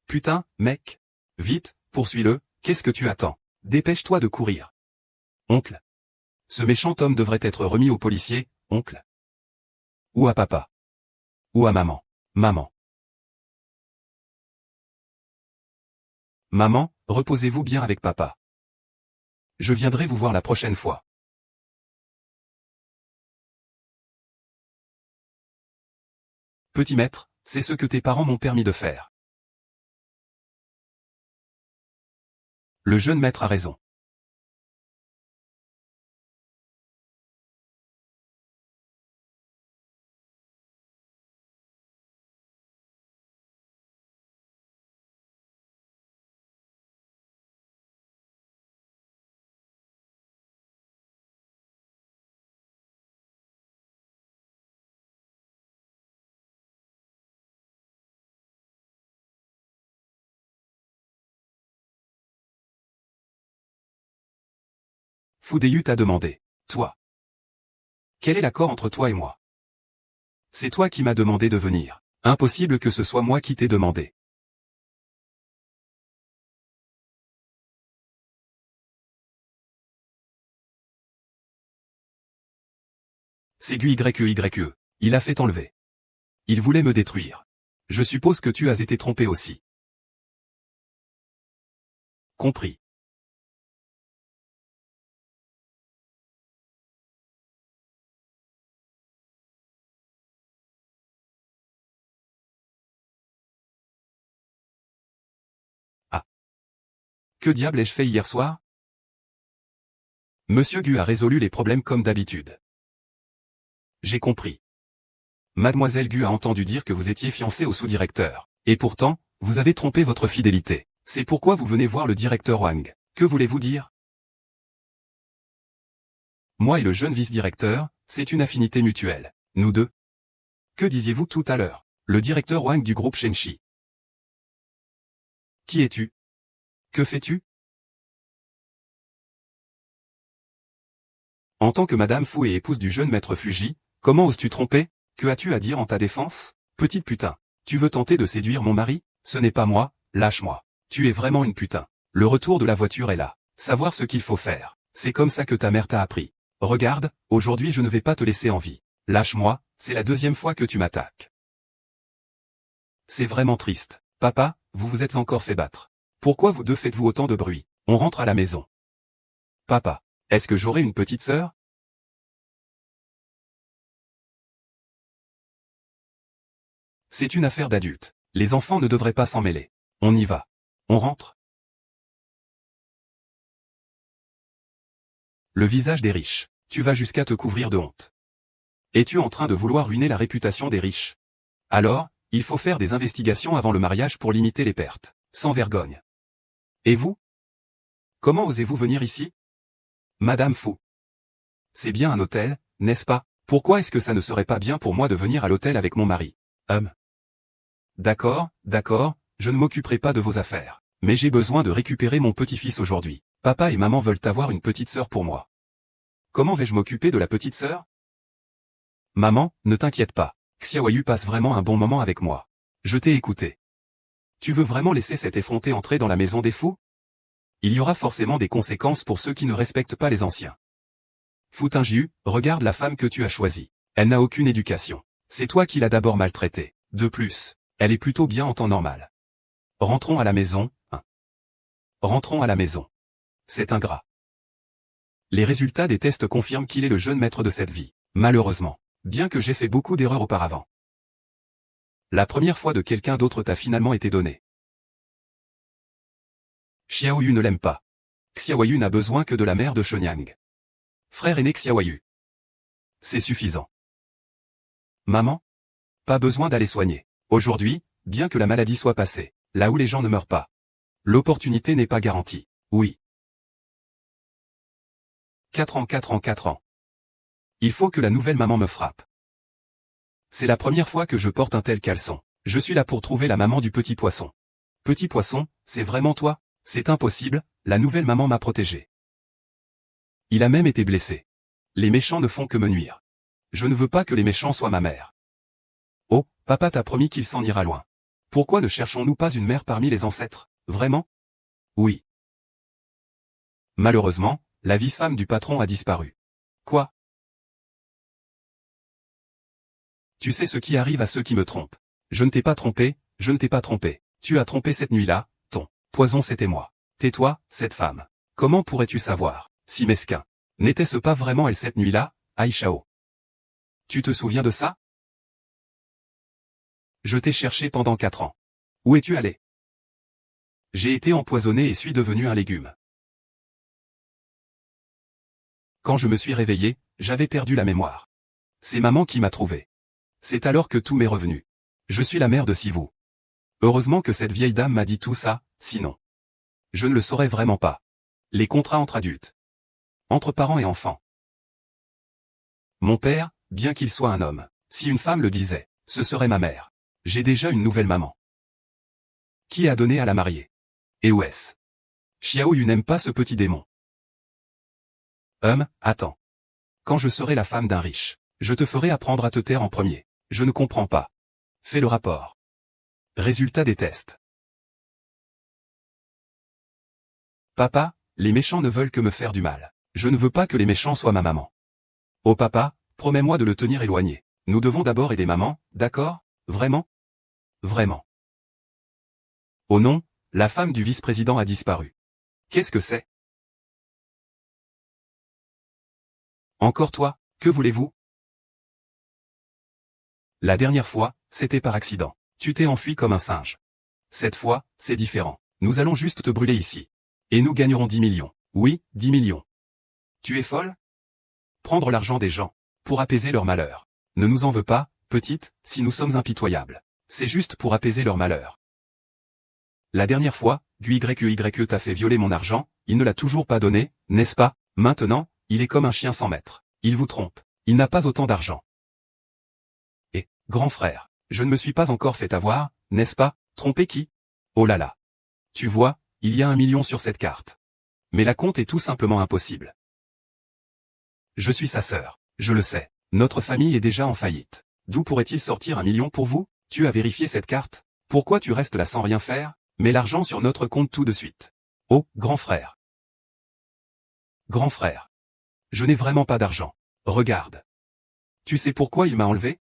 Putain, mec. Vite, poursuis-le, qu'est-ce que tu attends? Dépêche-toi de courir. Oncle. Ce méchant homme devrait être remis au policier, oncle. Ou à papa. Ou à maman. Maman. Maman, reposez-vous bien avec papa. Je viendrai vous voir la prochaine fois. Petit maître, c'est ce que tes parents m'ont permis de faire. Le jeune maître a raison. Foudéyu t'a demandé. Toi. Quel est l'accord entre toi et moi? C'est toi qui m'as demandé de venir. Impossible que ce soit moi qui t'ai demandé. C'est GUYE. Il a fait enlever. Il voulait me détruire. Je suppose que tu as été trompé aussi. Compris. Ah. Que diable ai-je fait hier soir? Monsieur Gu a résolu les problèmes comme d'habitude. J'ai compris. Mademoiselle Gu a entendu dire que vous étiez fiancé au sous-directeur. Et pourtant, vous avez trompé votre fidélité. C'est pourquoi vous venez voir le directeur Wang. Que voulez-vous dire? Moi et le jeune vice-directeur, c'est une affinité mutuelle. Nous deux. Que disiez-vous tout à l'heure? Le directeur Wang du groupe Shenxi. Qui es-tu? Que fais-tu? En tant que Madame Fu et épouse du jeune maître Fuji, comment oses-tu tromper? Que as-tu à dire en ta défense? Petite putain. Tu veux tenter de séduire mon mari? Ce n'est pas moi, lâche-moi. Tu es vraiment une putain. Le retour de la voiture est là. Savoir ce qu'il faut faire. C'est comme ça que ta mère t'a appris. Regarde, aujourd'hui je ne vais pas te laisser en vie. Lâche-moi, c'est la deuxième fois que tu m'attaques. C'est vraiment triste. Papa, vous vous êtes encore fait battre. Pourquoi vous deux faites-vous autant de bruit? On rentre à la maison. Papa, est-ce que j'aurai une petite sœur? C'est une affaire d'adultes. Les enfants ne devraient pas s'en mêler. On y va. On rentre. Le visage des riches. Tu vas jusqu'à te couvrir de honte. Es-tu en train de vouloir ruiner la réputation des riches? Alors, il faut faire des investigations avant le mariage pour limiter les pertes. Sans vergogne. Et vous? Comment osez-vous venir ici? Madame Fou. C'est bien un hôtel, n'est-ce pas? Pourquoi est-ce que ça ne serait pas bien pour moi de venir à l'hôtel avec mon mari? D'accord, je ne m'occuperai pas de vos affaires. Mais j'ai besoin de récupérer mon petit-fils aujourd'hui. Papa et maman veulent avoir une petite sœur pour moi. Comment vais-je m'occuper de la petite sœur? Maman, ne t'inquiète pas. Xiaoyu passe vraiment un bon moment avec moi. Je t'ai écouté. Tu veux vraiment laisser cet effronté entrer dans la maison des fous? Il y aura forcément des conséquences pour ceux qui ne respectent pas les anciens. Foutingiu, regarde la femme que tu as choisie. Elle n'a aucune éducation. C'est toi qui l'as d'abord maltraitée. De plus, elle est plutôt bien en temps normal. Rentrons à la maison, hein. Rentrons à la maison. C'est ingrat. Les résultats des tests confirment qu'il est le jeune maître de cette vie. Malheureusement, bien que j'ai fait beaucoup d'erreurs auparavant. La première fois de quelqu'un d'autre t'a finalement été donnée. Xiaoyu ne l'aime pas. Xiaoyu n'a besoin que de la mère de Shenyang. Frère aîné Xiaoyu. C'est suffisant. Maman? Pas besoin d'aller soigner. Aujourd'hui, bien que la maladie soit passée, là où les gens ne meurent pas. L'opportunité n'est pas garantie. Oui. 4 ans. Il faut que la nouvelle maman me frappe. C'est la première fois que je porte un tel caleçon. Je suis là pour trouver la maman du petit poisson. Petit poisson, c'est vraiment toi? C'est impossible, la nouvelle maman m'a protégé. Il a même été blessé. Les méchants ne font que me nuire. Je ne veux pas que les méchants soient ma mère. Oh, papa t'a promis qu'il s'en ira loin. Pourquoi ne cherchons-nous pas une mère parmi les ancêtres? Vraiment? Oui. Malheureusement, la vice-femme du patron a disparu. Quoi? Tu sais ce qui arrive à ceux qui me trompent. Je ne t'ai pas trompé, Tu as trompé cette nuit-là, ton poison c'était moi. Tais-toi, cette femme. Comment pourrais-tu savoir, si mesquin? N'était-ce pas vraiment elle cette nuit-là, Aishao? Tu te souviens de ça? Je t'ai cherché pendant 4 ans. Où es-tu allé? J'ai été empoisonné et suis devenu un légume. Quand je me suis réveillé, j'avais perdu la mémoire. C'est maman qui m'a trouvé. C'est alors que tout m'est revenu. Je suis la mère de Sivu. Heureusement que cette vieille dame m'a dit tout ça, sinon. Je ne le saurais vraiment pas. Les contrats entre adultes. Entre parents et enfants. Mon père, bien qu'il soit un homme, si une femme le disait, ce serait ma mère. J'ai déjà une nouvelle maman. Qui a donné à la marier? Et où est-ce? Xiaoyu n'aime pas ce petit démon. Attends. Quand je serai la femme d'un riche, je te ferai apprendre à te taire en premier. Je ne comprends pas. Fais le rapport. Résultat des tests. Papa, les méchants ne veulent que me faire du mal. Je ne veux pas que les méchants soient ma maman. Oh papa, promets-moi de le tenir éloigné. Nous devons d'abord aider maman, d'accord? Vraiment? Vraiment. Oh non, la femme du vice-président a disparu. Qu'est-ce que c'est? Encore toi, que voulez-vous? La dernière fois, c'était par accident. Tu t'es enfui comme un singe. Cette fois, c'est différent. Nous allons juste te brûler ici. Et nous gagnerons 10 millions. Oui, 10 millions. Tu es folle? Prendre l'argent des gens, pour apaiser leur malheur. Ne nous en veux pas, petite, si nous sommes impitoyables. C'est juste pour apaiser leur malheur. La dernière fois, YYE t'a fait violer mon argent, il ne l'a toujours pas donné, n'est-ce pas? Maintenant, il est comme un chien sans maître. Il vous trompe. Il n'a pas autant d'argent. Et, grand frère, je ne me suis pas encore fait avoir, n'est-ce pas? Tromper qui? Oh là là. Tu vois, il y a 1 million sur cette carte. Mais la compte est tout simplement impossible. Je suis sa sœur, je le sais. Notre famille est déjà en faillite. D'où pourrait-il sortir 1 million pour vous? Tu as vérifié cette carte? Pourquoi tu restes là sans rien faire? Mets l'argent sur notre compte tout de suite. Oh, grand frère. Grand frère. Je n'ai vraiment pas d'argent. Regarde. Tu sais pourquoi il m'a enlevé?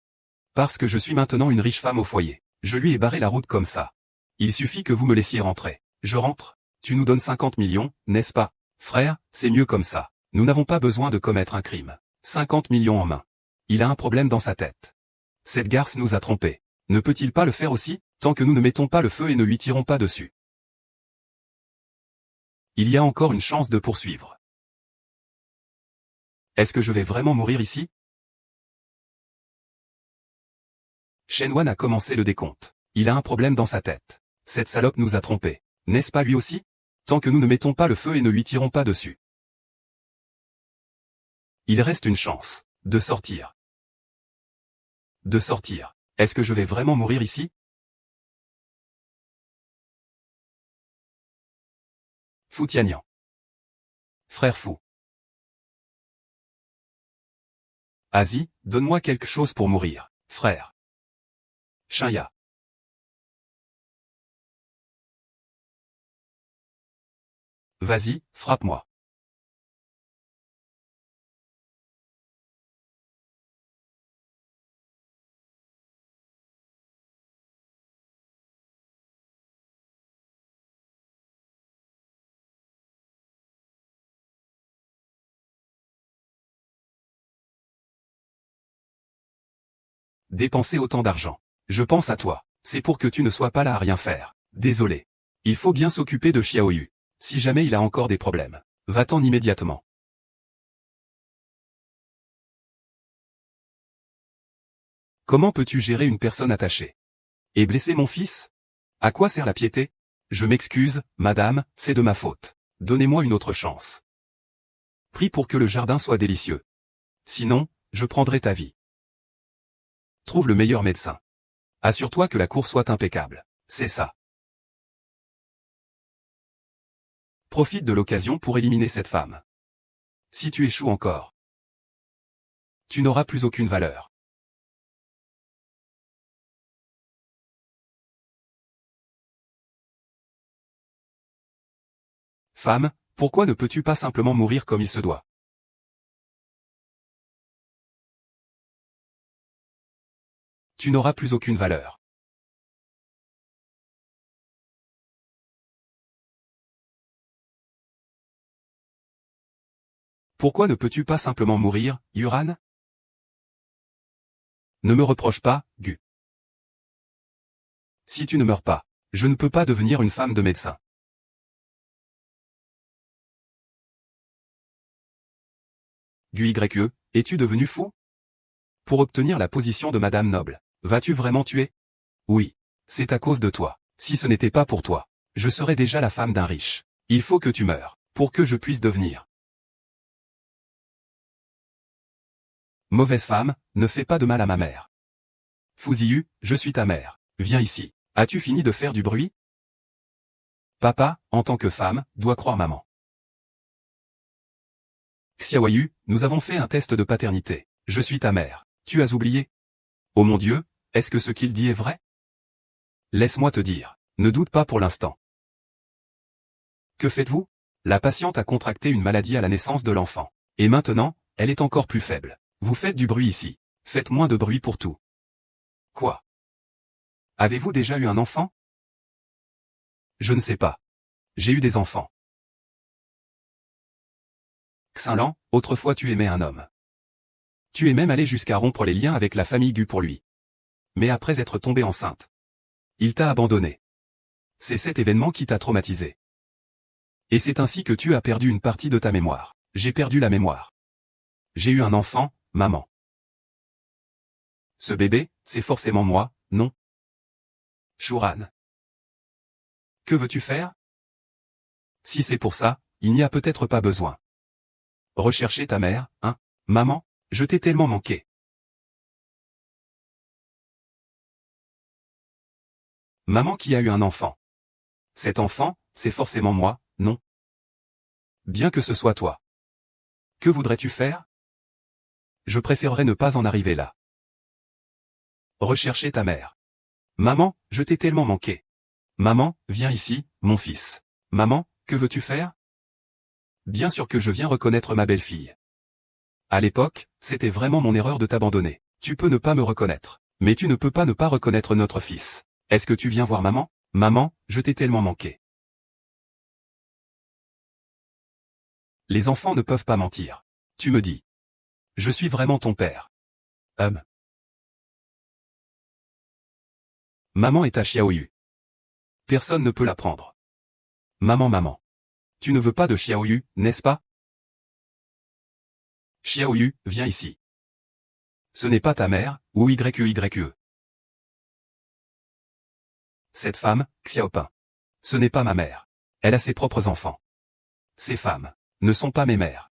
Parce que je suis maintenant une riche femme au foyer. Je lui ai barré la route comme ça. Il suffit que vous me laissiez rentrer. Je rentre. Tu nous donnes 50 millions, n'est-ce pas? Frère, c'est mieux comme ça. Nous n'avons pas besoin de commettre un crime. 50 millions en main. Il a un problème dans sa tête. Cette garce nous a trompés. Ne peut-il pas le faire aussi, tant que nous ne mettons pas le feu et ne lui tirons pas dessus? Il y a encore une chance de poursuivre. Est-ce que je vais vraiment mourir ici? Shenwan a commencé le décompte. Il a un problème dans sa tête. Cette salope nous a trompés. N'est-ce pas lui aussi? Tant que nous ne mettons pas le feu et ne lui tirons pas dessus. Il reste une chance. De sortir. De sortir. Est-ce que je vais vraiment mourir ici? Fu Tianyan. Frère fou. Asie, donne-moi quelque chose pour mourir, frère. Shinya. Vas-y, frappe-moi. Dépenser autant d'argent. Je pense à toi. C'est pour que tu ne sois pas là à rien faire. Désolé. Il faut bien s'occuper de Xiaoyu. Si jamais il a encore des problèmes. Va-t'en immédiatement. Comment peux-tu gérer une personne attachée? Et blesser mon fils? À quoi sert la piété? Je m'excuse, madame, c'est de ma faute. Donnez-moi une autre chance. Prie pour que le jardin soit délicieux. Sinon, je prendrai ta vie. Trouve le meilleur médecin. Assure-toi que la cour soit impeccable. C'est ça. Profite de l'occasion pour éliminer cette femme. Si tu échoues encore, tu n'auras plus aucune valeur. Femme, pourquoi ne peux-tu pas simplement mourir comme il se doit? Tu n'auras plus aucune valeur. Pourquoi ne peux-tu pas simplement mourir, Yuran? Ne me reproche pas, Gu. Si tu ne meurs pas, je ne peux pas devenir une femme de médecin. Gu YE, es-tu devenu fou? Pour obtenir la position de Madame Noble, vas-tu vraiment tuer? Oui. C'est à cause de toi. Si ce n'était pas pour toi, je serais déjà la femme d'un riche. Il faut que tu meures, pour que je puisse devenir. Mauvaise femme, ne fais pas de mal à ma mère. Fuziyu, je suis ta mère. Viens ici. As-tu fini de faire du bruit? Papa, en tant que femme, doit croire maman. Xiaoyu, nous avons fait un test de paternité. Je suis ta mère. Tu as oublié? Oh mon Dieu, est-ce que ce qu'il dit est vrai? Laisse-moi te dire. Ne doute pas pour l'instant. Que faites-vous? La patiente a contracté une maladie à la naissance de l'enfant. Et maintenant, elle est encore plus faible. Vous faites du bruit ici. Faites moins de bruit pour tout. Quoi? Avez-vous déjà eu un enfant? Je ne sais pas. J'ai eu des enfants. Xinlan, autrefois tu aimais un homme. Tu es même allé jusqu'à rompre les liens avec la famille Gu pour lui. Mais après être tombée enceinte, il t'a abandonné. C'est cet événement qui t'a traumatisé. Et c'est ainsi que tu as perdu une partie de ta mémoire. J'ai perdu la mémoire. J'ai eu un enfant, maman. Ce bébé, c'est forcément moi, non? Shuran. Que veux-tu faire? Si c'est pour ça, il n'y a peut-être pas besoin. Rechercher ta mère, hein? Maman, je t'ai tellement manqué. Maman qui a eu un enfant. Cet enfant, c'est forcément moi, non? Bien que ce soit toi. Que voudrais-tu faire? Je préférerais ne pas en arriver là. Rechercher ta mère. Maman, je t'ai tellement manqué. Maman, viens ici, mon fils. Maman, que veux-tu faire? Bien sûr que je viens reconnaître ma belle-fille. À l'époque, c'était vraiment mon erreur de t'abandonner. Tu peux ne pas me reconnaître. Mais tu ne peux pas ne pas reconnaître notre fils. Est-ce que tu viens voir maman? Maman, je t'ai tellement manqué. Les enfants ne peuvent pas mentir. Tu me dis. Je suis vraiment ton père. Maman est à Xiaoyu. Personne ne peut la prendre. Maman. Tu ne veux pas de Xiaoyu, n'est-ce pas? Xiaoyu, viens ici. Ce n'est pas ta mère, ou YE. Cette femme, Xiaopin. Ce n'est pas ma mère. Elle a ses propres enfants. Ces femmes ne sont pas mes mères.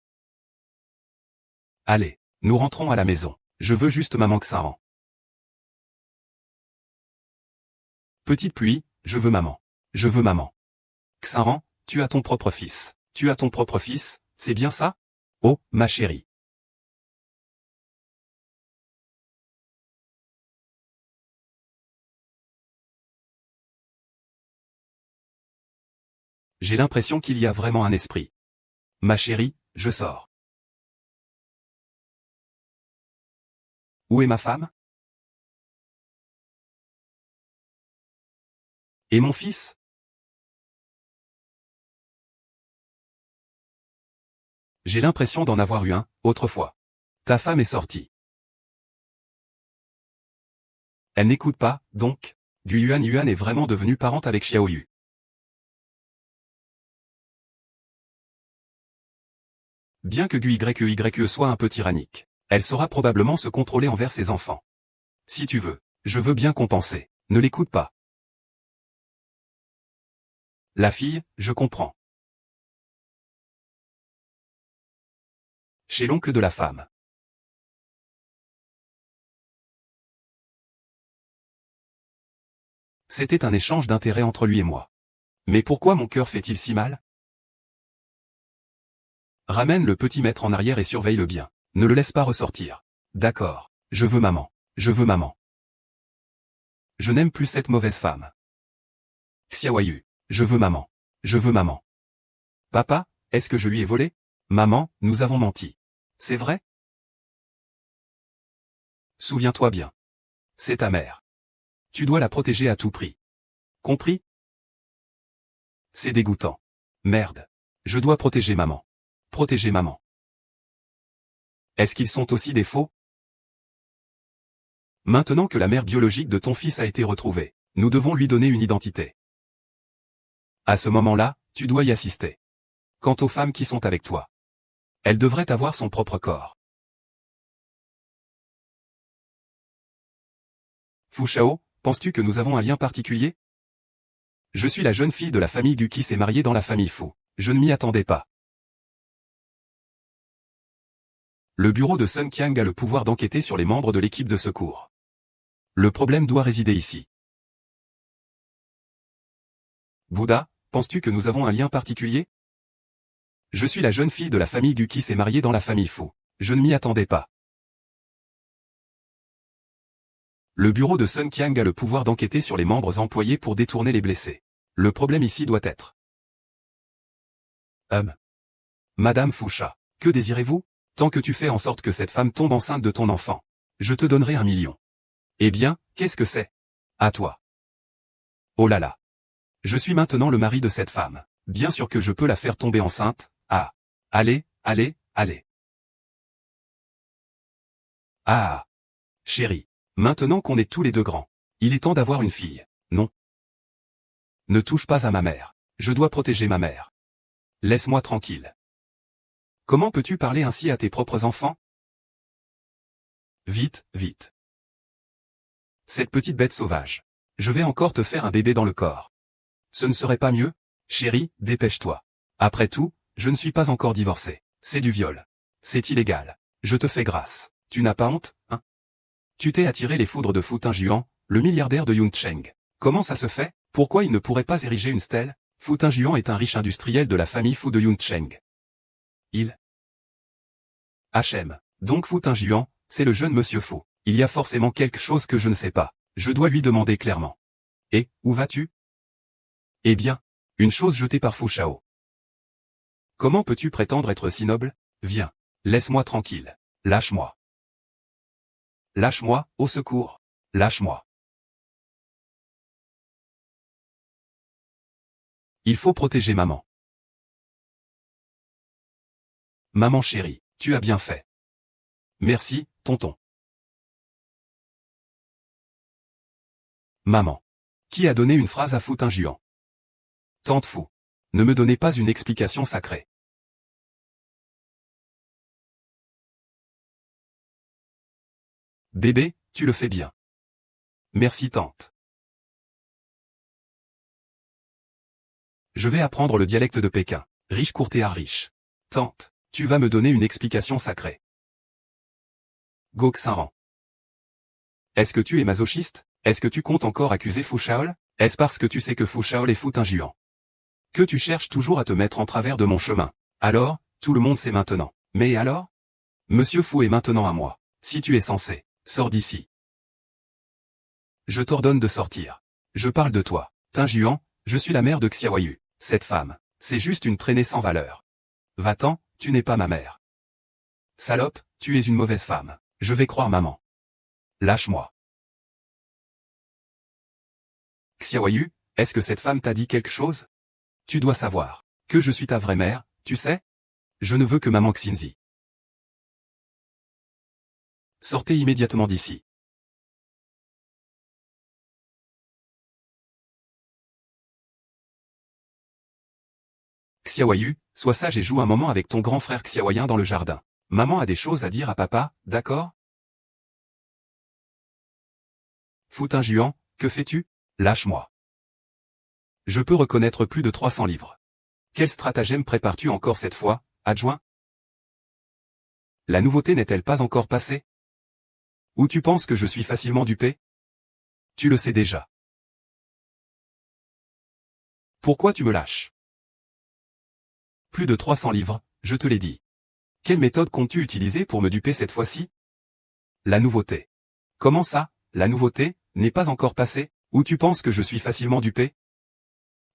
Allez, nous rentrons à la maison. Je veux juste maman Xinran. Petite pluie, je veux maman. Je veux maman. Xinran, tu as ton propre fils. Tu as ton propre fils, c'est bien ça? Oh, ma chérie. J'ai l'impression qu'il y a vraiment un esprit. Ma chérie, je sors. Où est ma femme? Et mon fils? J'ai l'impression d'en avoir eu un, autrefois. Ta femme est sortie. Elle n'écoute pas, donc. Gu Yuan est vraiment devenue parente avec Xiaoyu. Bien que Gu YE soit un peu tyrannique, elle saura probablement se contrôler envers ses enfants. Si tu veux, je veux bien compenser. Ne l'écoute pas. La fille, je comprends. Chez l'oncle de la femme. C'était un échange d'intérêts entre lui et moi. Mais pourquoi mon cœur fait-il si mal? Ramène le petit maître en arrière et surveille-le bien. Ne le laisse pas ressortir. D'accord. Je veux maman. Je veux maman. Je n'aime plus cette mauvaise femme. Xiaoyu. Je veux maman. Je veux maman. Papa, est-ce que je lui ai volé? Maman, nous avons menti. C'est vrai? Souviens-toi bien. C'est ta mère. Tu dois la protéger à tout prix. Compris? C'est dégoûtant. Merde. Je dois protéger maman. Protéger maman. Est-ce qu'ils sont aussi des faux? Maintenant que la mère biologique de ton fils a été retrouvée, nous devons lui donner une identité. À ce moment-là, tu dois y assister. Quant aux femmes qui sont avec toi, elles devraient avoir son propre corps. Fu Shao, penses-tu que nous avons un lien particulier? Je suis la jeune fille de la famille Gu qui s'est mariée dans la famille Fu. Je ne m'y attendais pas. Le bureau de Sun Qiang a le pouvoir d'enquêter sur les membres de l'équipe de secours. Le problème doit résider ici. Bouddha, penses-tu que nous avons un lien particulier? Je suis la jeune fille de la famille Gu qui s'est mariée dans la famille Fu. Je ne m'y attendais pas. Le bureau de Sun Qiang a le pouvoir d'enquêter sur les membres employés pour détourner les blessés. Le problème ici doit être... Madame Foucha, que désirez-vous? Tant que tu fais en sorte que cette femme tombe enceinte de ton enfant, je te donnerai 1 million. Eh bien, qu'est-ce que c'est? À toi. Oh là là. Je suis maintenant le mari de cette femme. Bien sûr que je peux la faire tomber enceinte. Ah. Allez. Ah. Chérie. Maintenant qu'on est tous les deux grands, il est temps d'avoir une fille. Non. Ne touche pas à ma mère. Je dois protéger ma mère. Laisse-moi tranquille. Comment peux-tu parler ainsi à tes propres enfants? Vite. Cette petite bête sauvage. Je vais encore te faire un bébé dans le corps. Ce ne serait pas mieux? Chérie, dépêche-toi. Après tout, je ne suis pas encore divorcé. C'est du viol. C'est illégal. Je te fais grâce. Tu n'as pas honte, hein? Tu t'es attiré les foudres de Fu Tingjuan, le milliardaire de Yuncheng. Comment ça se fait? Pourquoi il ne pourrait pas ériger une stèle? Fu Tingjuan est un riche industriel de la famille Fu de Yuncheng. Il HM. Donc Fu Tingjuan, c'est le jeune monsieur Fu. Il y a forcément quelque chose que je ne sais pas. Je dois lui demander clairement. Et, où vas-tu? Eh bien, une chose jetée par Fu Shao. Comment peux-tu prétendre être si noble? Viens. Laisse-moi tranquille. Lâche-moi. Lâche-moi, au secours. Lâche-moi. Il faut protéger maman. Maman chérie, tu as bien fait. Merci, tonton. Maman. Qui a donné une phrase à Fu Tingjuan? Tante Fu. Ne me donnez pas une explication sacrée. Bébé, tu le fais bien. Merci tante. Je vais apprendre le dialecte de Pékin. Riche courtier riche. Tante, tu vas me donner une explication sacrée. Go Xinran. Est-ce que tu es masochiste? Est-ce que tu comptes encore accuser Fu Shaol? Est-ce parce que tu sais que Fu Shaol est Fu Tingjuan que tu cherches toujours à te mettre en travers de mon chemin? Alors, tout le monde sait maintenant. Mais alors? Monsieur Fu est maintenant à moi. Si tu es censé, sors d'ici. Je t'ordonne de sortir. Je parle de toi. Tingjuan, je suis la mère de Xiaoyu. Cette femme, c'est juste une traînée sans valeur. Va-t'en, tu n'es pas ma mère. Salope, tu es une mauvaise femme. Je vais croire maman. Lâche-moi. Xiaoyu, est-ce que cette femme t'a dit quelque chose? Tu dois savoir que je suis ta vraie mère, tu sais? Je ne veux que maman Xinzi. Sortez immédiatement d'ici. Xiaoyu, sois sage et joue un moment avec ton grand frère Xiaoyan dans le jardin. Maman a des choses à dire à papa, d'accord? Fu Tingjuan, que fais-tu? Lâche-moi. Je peux reconnaître plus de 300 livres. Quel stratagème prépares-tu encore cette fois, adjoint? La nouveauté n'est-elle pas encore passée? Ou tu penses que je suis facilement dupé? Tu le sais déjà. Pourquoi tu me lâches? Plus de 300 livres, je te l'ai dit. Quelle méthode comptes-tu utiliser pour me duper cette fois-ci? La nouveauté. Comment ça, la nouveauté, n'est pas encore passée? Ou tu penses que je suis facilement dupé?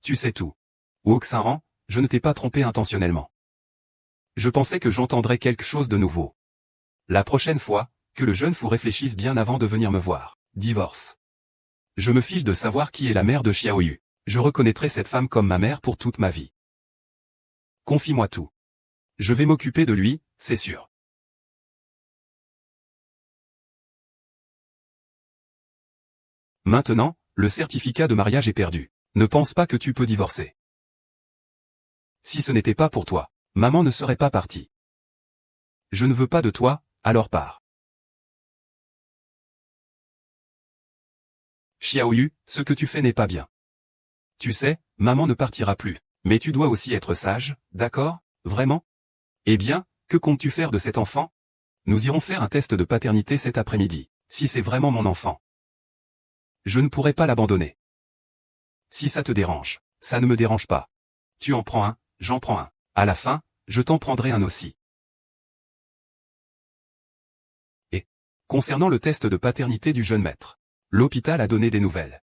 Tu sais tout. Wu Xinran, je ne t'ai pas trompé intentionnellement. Je pensais que j'entendrais quelque chose de nouveau. La prochaine fois, que le jeune fou réfléchisse bien avant de venir me voir. Divorce. Je me fiche de savoir qui est la mère de Xiaoyu. Je reconnaîtrai cette femme comme ma mère pour toute ma vie. Confie-moi tout. Je vais m'occuper de lui, c'est sûr. Maintenant, le certificat de mariage est perdu. Ne pense pas que tu peux divorcer. Si ce n'était pas pour toi, maman ne serait pas partie. Je ne veux pas de toi, alors pars. Xiaoyu, ce que tu fais n'est pas bien. Tu sais, maman ne partira plus. Mais tu dois aussi être sage, d'accord? Vraiment? Eh bien, que comptes-tu faire de cet enfant? Nous irons faire un test de paternité cet après-midi, si c'est vraiment mon enfant. Je ne pourrai pas l'abandonner. Si ça te dérange, ça ne me dérange pas. Tu en prends un, j'en prends un. À la fin, je t'en prendrai un aussi. Et, concernant le test de paternité du jeune maître, l'hôpital a donné des nouvelles.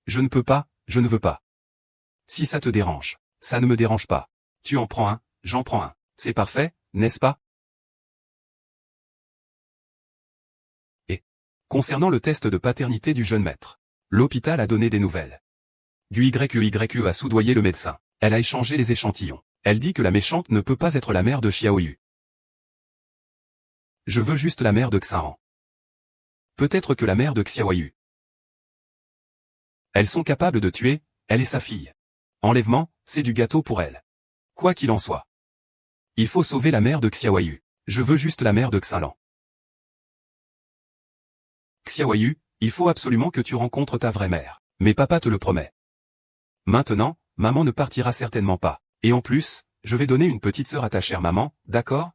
Je ne peux pas, je ne veux pas. Si ça te dérange, ça ne me dérange pas. Tu en prends un, j'en prends un. C'est parfait, n'est-ce pas? Et, concernant le test de paternité du jeune maître, l'hôpital a donné des nouvelles. YYE a soudoyé le médecin. Elle a échangé les échantillons. Elle dit que la méchante ne peut pas être la mère de Xiaoyu. Je veux juste la mère de Xinran. Peut-être que la mère de Xiaoyu. Elles sont capables de tuer, elle et sa fille. Enlèvement, c'est du gâteau pour elle. Quoi qu'il en soit. Il faut sauver la mère de Xiaoyu. Je veux juste la mère de Xinran. Xiaoyu, il faut absolument que tu rencontres ta vraie mère. Mais papa te le promet. Maintenant, maman ne partira certainement pas. Et en plus, je vais donner une petite sœur à ta chère maman, d'accord?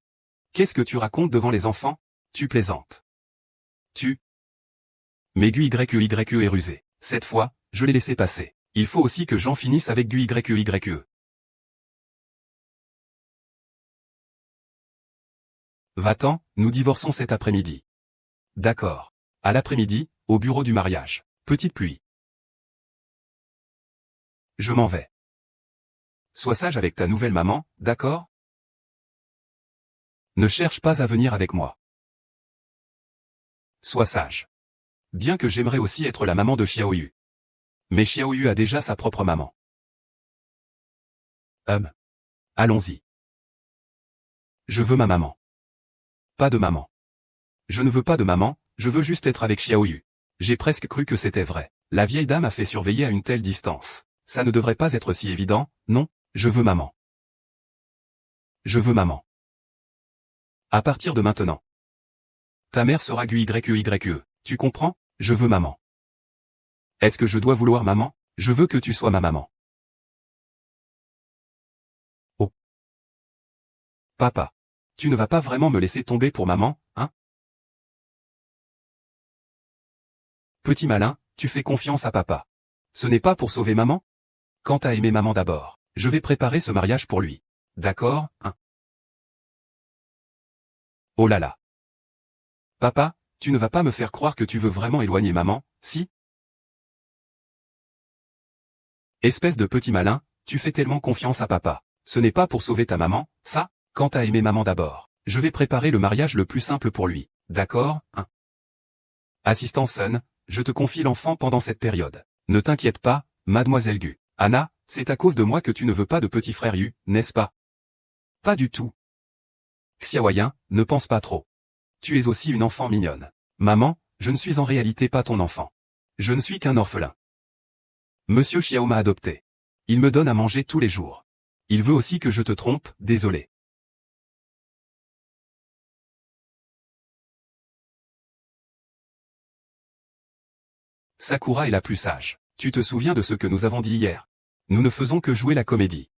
Qu'est-ce que tu racontes devant les enfants? Tu plaisantes. Mais GUYE est rusé. Cette fois, je l'ai laissé passer. Il faut aussi que j'en finisse avec GUYE. Va-t'en, nous divorçons cet après-midi. D'accord. À l'après-midi, au bureau du mariage. Petite pluie. Je m'en vais. Sois sage avec ta nouvelle maman, d'accord? Ne cherche pas à venir avec moi. Sois sage. Bien que j'aimerais aussi être la maman de Xiaoyu. Mais Xiaoyu a déjà sa propre maman. Allons-y. Je veux ma maman. Pas de maman. Je ne veux pas de maman, je veux juste être avec Xiaoyu. J'ai presque cru que c'était vrai. La vieille dame a fait surveiller à une telle distance. Ça ne devrait pas être si évident, non? Je veux maman. Je veux maman. À partir de maintenant. Ta mère sera GUYE. Tu comprends? Je veux maman. Est-ce que je dois vouloir maman? Je veux que tu sois ma maman. Oh. Papa. Tu ne vas pas vraiment me laisser tomber pour maman, hein? Petit malin, tu fais confiance à papa. Ce n'est pas pour sauver maman? Quant à aimer maman d'abord, je vais préparer ce mariage pour lui. D'accord, hein? Oh là là. Papa, tu ne vas pas me faire croire que tu veux vraiment éloigner maman, si? Espèce de petit malin, tu fais tellement confiance à papa. Ce n'est pas pour sauver ta maman, ça? Quant à aimer maman d'abord, je vais préparer le mariage le plus simple pour lui. D'accord, hein? Assistant Sun, je te confie l'enfant pendant cette période. Ne t'inquiète pas, mademoiselle Gu. Anna, c'est à cause de moi que tu ne veux pas de petit frère Yu, n'est-ce pas? Pas du tout. Xiaoyan, ne pense pas trop. Tu es aussi une enfant mignonne. Maman, je ne suis en réalité pas ton enfant. Je ne suis qu'un orphelin. Monsieur Xiao m'a adopté. Il me donne à manger tous les jours. Il veut aussi que je te trompe, désolé. Sakura est la plus sage. Tu te souviens de ce que nous avons dit hier? Nous ne faisons que jouer la comédie.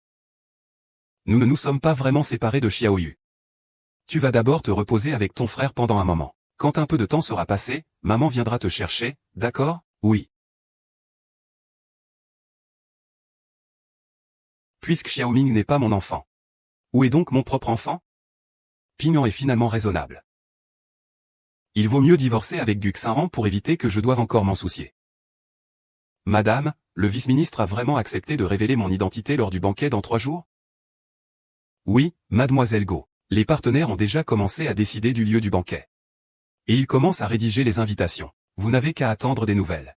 Nous ne nous sommes pas vraiment séparés de Xiaoyu. Tu vas d'abord te reposer avec ton frère pendant un moment. Quand un peu de temps sera passé, maman viendra te chercher, d'accord? Oui. Puisque Xiaoming n'est pas mon enfant. Où est donc mon propre enfant? Pignon est finalement raisonnable. Il vaut mieux divorcer avec Guxinran pour éviter que je doive encore m'en soucier. Madame, le vice-ministre a vraiment accepté de révéler mon identité lors du banquet dans 3 jours? Oui, mademoiselle Go. Les partenaires ont déjà commencé à décider du lieu du banquet. Et ils commencent à rédiger les invitations. Vous n'avez qu'à attendre des nouvelles.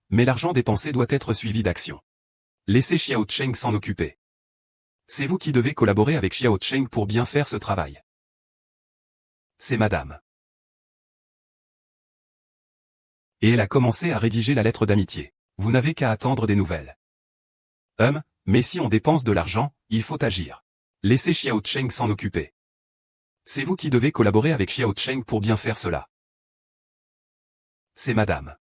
Mais l'argent dépensé doit être suivi d'action. Laissez Xiao Cheng s'en occuper. C'est vous qui devez collaborer avec Xiao Cheng pour bien faire ce travail. C'est madame. Et elle a commencé à rédiger la lettre d'amitié. Vous n'avez qu'à attendre des nouvelles. Mais si on dépense de l'argent, il faut agir. Laissez Xiao Cheng s'en occuper. C'est vous qui devez collaborer avec Xiao Cheng pour bien faire cela. C'est madame.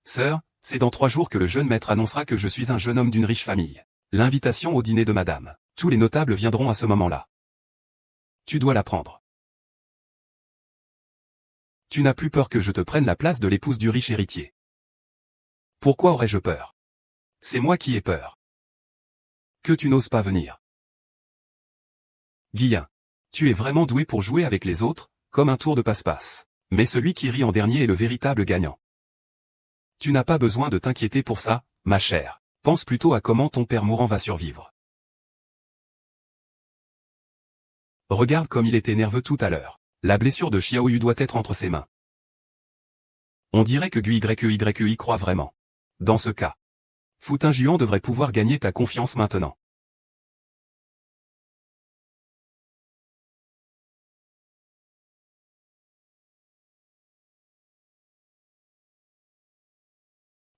Sœur, c'est dans 3 jours que le jeune maître annoncera que je suis un jeune homme d'une riche famille. L'invitation au dîner de madame. Tous les notables viendront à ce moment-là. Tu dois la prendre. Tu n'as plus peur que je te prenne la place de l'épouse du riche héritier. Pourquoi aurais-je peur? C'est moi qui ai peur. Que tu n'oses pas venir. Guillain. Tu es vraiment doué pour jouer avec les autres, comme un tour de passe-passe. Mais celui qui rit en dernier est le véritable gagnant. Tu n'as pas besoin de t'inquiéter pour ça, ma chère. Pense plutôt à comment ton père mourant va survivre. Regarde comme il était nerveux tout à l'heure. La blessure de Xiaoyu doit être entre ses mains. On dirait que GUYE y croit vraiment. Dans ce cas, Foutin Juan devrait pouvoir gagner ta confiance maintenant.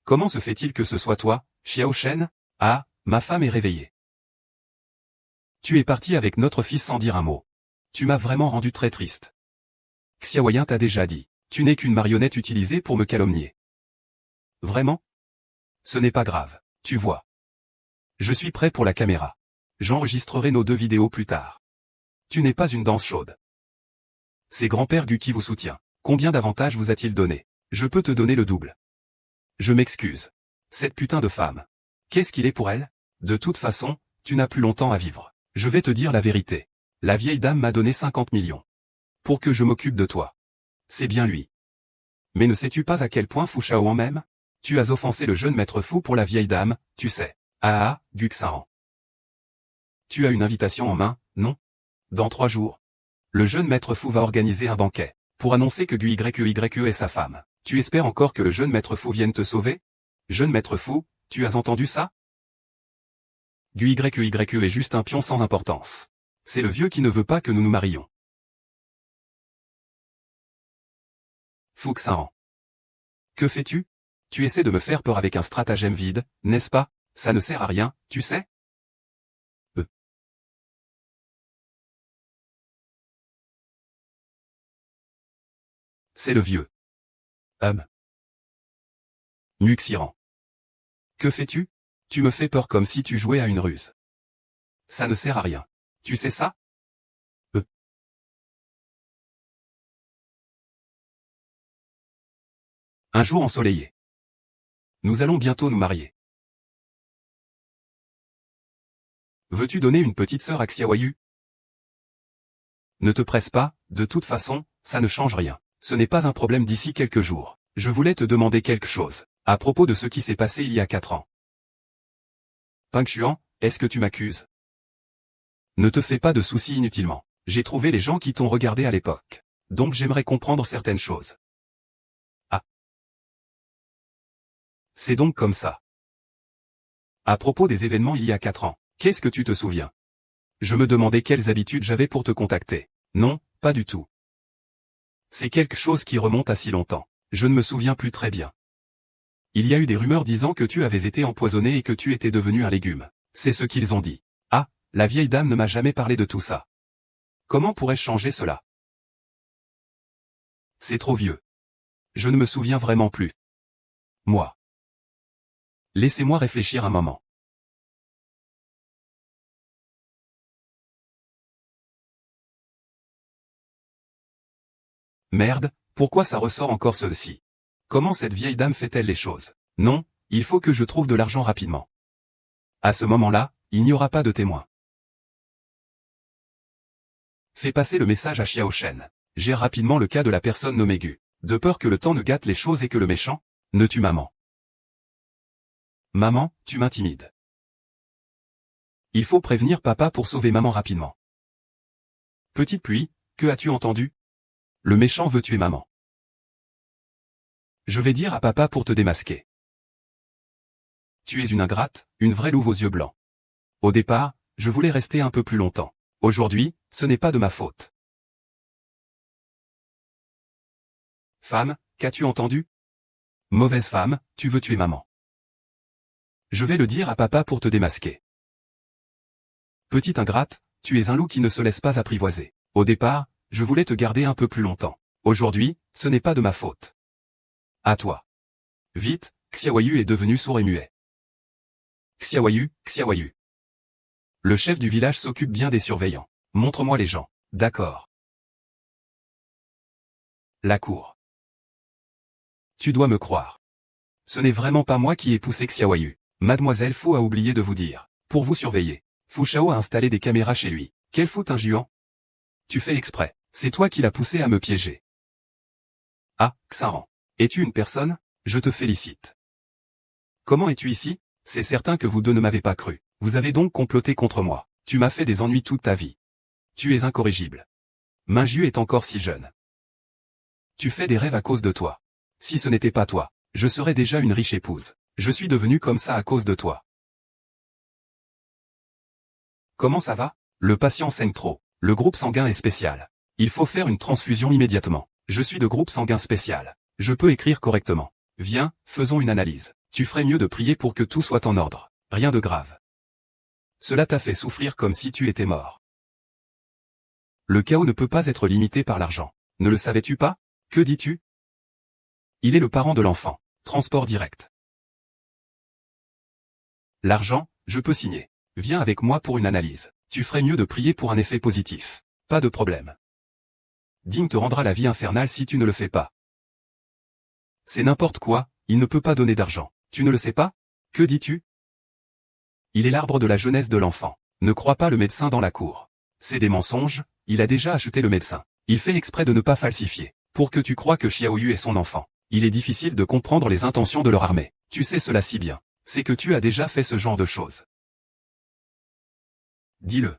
Comment se fait-il que ce soit toi, Xiao Shen? Ah, ma femme est réveillée. Tu es parti avec notre fils sans dire un mot. Tu m'as vraiment rendu très triste. Xiaoyan t'a déjà dit. Tu n'es qu'une marionnette utilisée pour me calomnier. Vraiment? Ce n'est pas grave, tu vois. Je suis prêt pour la caméra. J'enregistrerai nos 2 vidéos plus tard. Tu n'es pas une danse chaude. C'est grand-père Gu qui vous soutient. Combien d'avantages vous a-t-il donné? Je peux te donner le double. Je m'excuse. Cette putain de femme. Qu'est-ce qu'il est pour elle? De toute façon, tu n'as plus longtemps à vivre. Je vais te dire la vérité. La vieille dame m'a donné 50 millions. Pour que je m'occupe de toi. C'est bien lui. Mais ne sais-tu pas à quel point Fu Shaoan m'aime? Tu as offensé le jeune maître fou pour la vieille dame, tu sais. Ah, Guxinran. Tu as une invitation en main, non? Dans 3 jours. Le jeune maître fou va organiser un banquet. Pour annoncer que GUYE est sa femme. Tu espères encore que le jeune maître fou vienne te sauver? Jeune maître fou, tu as entendu ça? GUYE est juste un pion sans importance. C'est le vieux qui ne veut pas que nous nous marions. Fuxinran. Que fais-tu? Tu essaies de me faire peur avec un stratagème vide, n'est-ce pas? Ça ne sert à rien, tu sais? C'est le vieux. Muxiran. Que fais-tu? Tu me fais peur comme si tu jouais à une ruse. Ça ne sert à rien. Tu sais ça? Un jour ensoleillé. Nous allons bientôt nous marier. Veux-tu donner une petite sœur à Xiaoyu? Ne te presse pas, de toute façon, ça ne change rien. Ce n'est pas un problème d'ici quelques jours. Je voulais te demander quelque chose, à propos de ce qui s'est passé il y a 4 ans. Peng Xuan, est-ce que tu m'accuses? Ne te fais pas de soucis inutilement. J'ai trouvé les gens qui t'ont regardé à l'époque. Donc j'aimerais comprendre certaines choses. Ah. C'est donc comme ça. À propos des événements il y a 4 ans, qu'est-ce que tu te souviens? Je me demandais quelles habitudes j'avais pour te contacter. Non, pas du tout. C'est quelque chose qui remonte à si longtemps. Je ne me souviens plus très bien. Il y a eu des rumeurs disant que tu avais été empoisonné et que tu étais devenu un légume. C'est ce qu'ils ont dit. Ah, la vieille dame ne m'a jamais parlé de tout ça. Comment pourrais-je changer cela? C'est trop vieux. Je ne me souviens vraiment plus. Moi. Laissez-moi réfléchir un moment. Merde, pourquoi ça ressort encore ceci? Comment cette vieille dame fait-elle les choses? Non, il faut que je trouve de l'argent rapidement. À ce moment-là, il n'y aura pas de témoin. Fais passer le message à Xiao Shen. Gère rapidement le cas de la personne nommée Gu. De peur que le temps ne gâte les choses et que le méchant ne tue maman. Maman, tu m'intimides. Il faut prévenir papa pour sauver maman rapidement. Petite pluie, que as-tu entendu? Le méchant veut tuer maman. Je vais dire à papa pour te démasquer. Tu es une ingrate, une vraie louve aux yeux blancs. Au départ, je voulais rester un peu plus longtemps. Aujourd'hui, ce n'est pas de ma faute. Femme, qu'as-tu entendu? Mauvaise femme, tu veux tuer maman. Je vais le dire à papa pour te démasquer. Petite ingrate, tu es un loup qui ne se laisse pas apprivoiser. Au départ, je voulais te garder un peu plus longtemps. Aujourd'hui, ce n'est pas de ma faute. À toi. Vite, Xiaoyu est devenu sourd et muet. Xiaoyu, Xiaoyu. Le chef du village s'occupe bien des surveillants. Montre-moi les gens. D'accord. La cour. Tu dois me croire. Ce n'est vraiment pas moi qui ai poussé Xiaoyu. Mademoiselle Fu a oublié de vous dire. Pour vous surveiller. Fu Shao a installé des caméras chez lui. Quel fout un juan? Tu fais exprès. C'est toi qui l'as poussé à me piéger. Ah, Xaran. Es-tu une personne? Je te félicite. Comment es-tu ici? C'est certain que vous deux ne m'avez pas cru. Vous avez donc comploté contre moi. Tu m'as fait des ennuis toute ta vie. Tu es incorrigible. Minju est encore si jeune. Tu fais des rêves à cause de toi. Si ce n'était pas toi, je serais déjà une riche épouse. Je suis devenue comme ça à cause de toi. Comment ça va? Le patient saigne trop. Le groupe sanguin est spécial. Il faut faire une transfusion immédiatement. Je suis de groupe sanguin spécial. Je peux écrire correctement. Viens, faisons une analyse. Tu ferais mieux de prier pour que tout soit en ordre. Rien de grave. Cela t'a fait souffrir comme si tu étais mort. Le chaos ne peut pas être limité par l'argent. Ne le savais-tu pas? Que dis-tu? Il est le parent de l'enfant. Transport direct. L'argent, je peux signer. Viens avec moi pour une analyse. Tu ferais mieux de prier pour un effet positif. Pas de problème. Ding te rendra la vie infernale si tu ne le fais pas. C'est n'importe quoi, il ne peut pas donner d'argent. Tu ne le sais pas? Que dis-tu? Il est l'arbre de la jeunesse de l'enfant. Ne crois pas le médecin dans la cour. C'est des mensonges, il a déjà acheté le médecin. Il fait exprès de ne pas falsifier. Pour que tu crois que Xiaoyu est son enfant. Il est difficile de comprendre les intentions de leur armée. Tu sais cela si bien. C'est que tu as déjà fait ce genre de choses. Dis-le.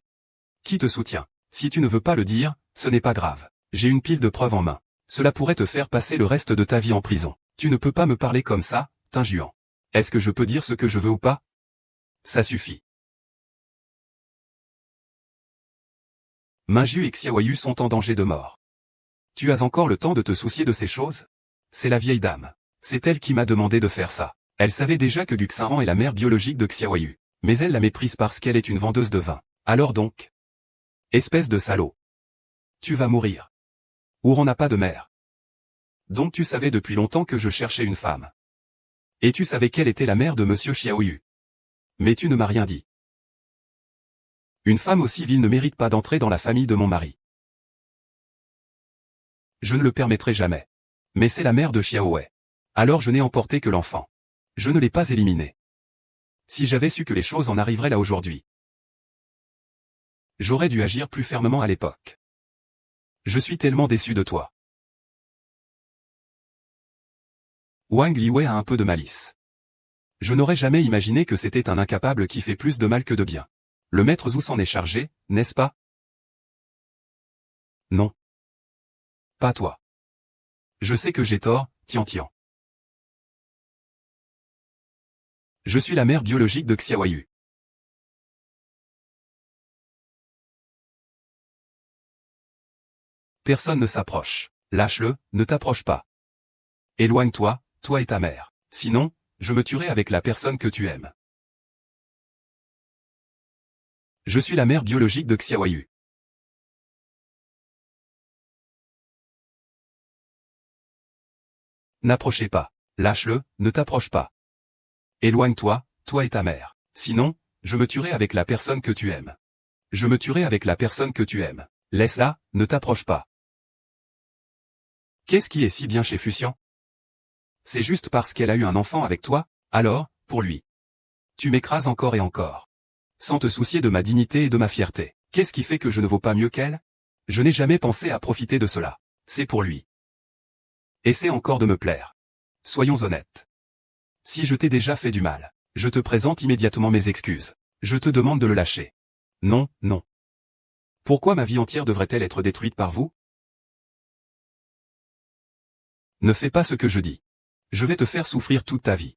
Qui te soutient? Si tu ne veux pas le dire, ce n'est pas grave. J'ai une pile de preuves en main. Cela pourrait te faire passer le reste de ta vie en prison. Tu ne peux pas me parler comme ça, Tinjuan. Est-ce que je peux dire ce que je veux ou pas? Ça suffit. Minju et Xiaoyu sont en danger de mort. Tu as encore le temps de te soucier de ces choses? C'est la vieille dame. C'est elle qui m'a demandé de faire ça. Elle savait déjà que Guxaran est la mère biologique de Xiaoyu. Mais elle la méprise parce qu'elle est une vendeuse de vin. Alors donc? Espèce de salaud. Tu vas mourir. Ouran n'a pas de mère. Donc tu savais depuis longtemps que je cherchais une femme. Et tu savais qu'elle était la mère de Monsieur Xiaoyu. Mais tu ne m'as rien dit. Une femme aussi vile ne mérite pas d'entrer dans la famille de mon mari. Je ne le permettrai jamais. Mais c'est la mère de Xiaowei. Alors je n'ai emporté que l'enfant. Je ne l'ai pas éliminé. Si j'avais su que les choses en arriveraient là aujourd'hui, j'aurais dû agir plus fermement à l'époque. Je suis tellement déçu de toi. Wang Liwei a un peu de malice. Je n'aurais jamais imaginé que c'était un incapable qui fait plus de mal que de bien. Le maître Zhu s'en est chargé, n'est-ce pas? Non. Pas toi. Je sais que j'ai tort, Tian Tian. Je suis la mère biologique de Xiaoyu. Personne ne s'approche. Lâche-le, ne t'approche pas. Éloigne-toi, toi et ta mère. Sinon, je me tuerai avec la personne que tu aimes. Je suis la mère biologique de Xiaoyu. N'approchez pas. Lâche-le, ne t'approche pas. Éloigne-toi, toi et ta mère. Sinon, je me tuerai avec la personne que tu aimes. Je me tuerai avec la personne que tu aimes. Laisse-la, ne t'approche pas. Qu'est-ce qui est si bien chez Fuxian? C'est juste parce qu'elle a eu un enfant avec toi, alors, pour lui. Tu m'écrases encore et encore. Sans te soucier de ma dignité et de ma fierté. Qu'est-ce qui fait que je ne vaux pas mieux qu'elle? Je n'ai jamais pensé à profiter de cela. C'est pour lui. Essaie encore de me plaire. Soyons honnêtes. Si je t'ai déjà fait du mal, je te présente immédiatement mes excuses. Je te demande de le lâcher. Non, non. Pourquoi ma vie entière devrait-elle être détruite par vous? Ne fais pas ce que je dis. Je vais te faire souffrir toute ta vie.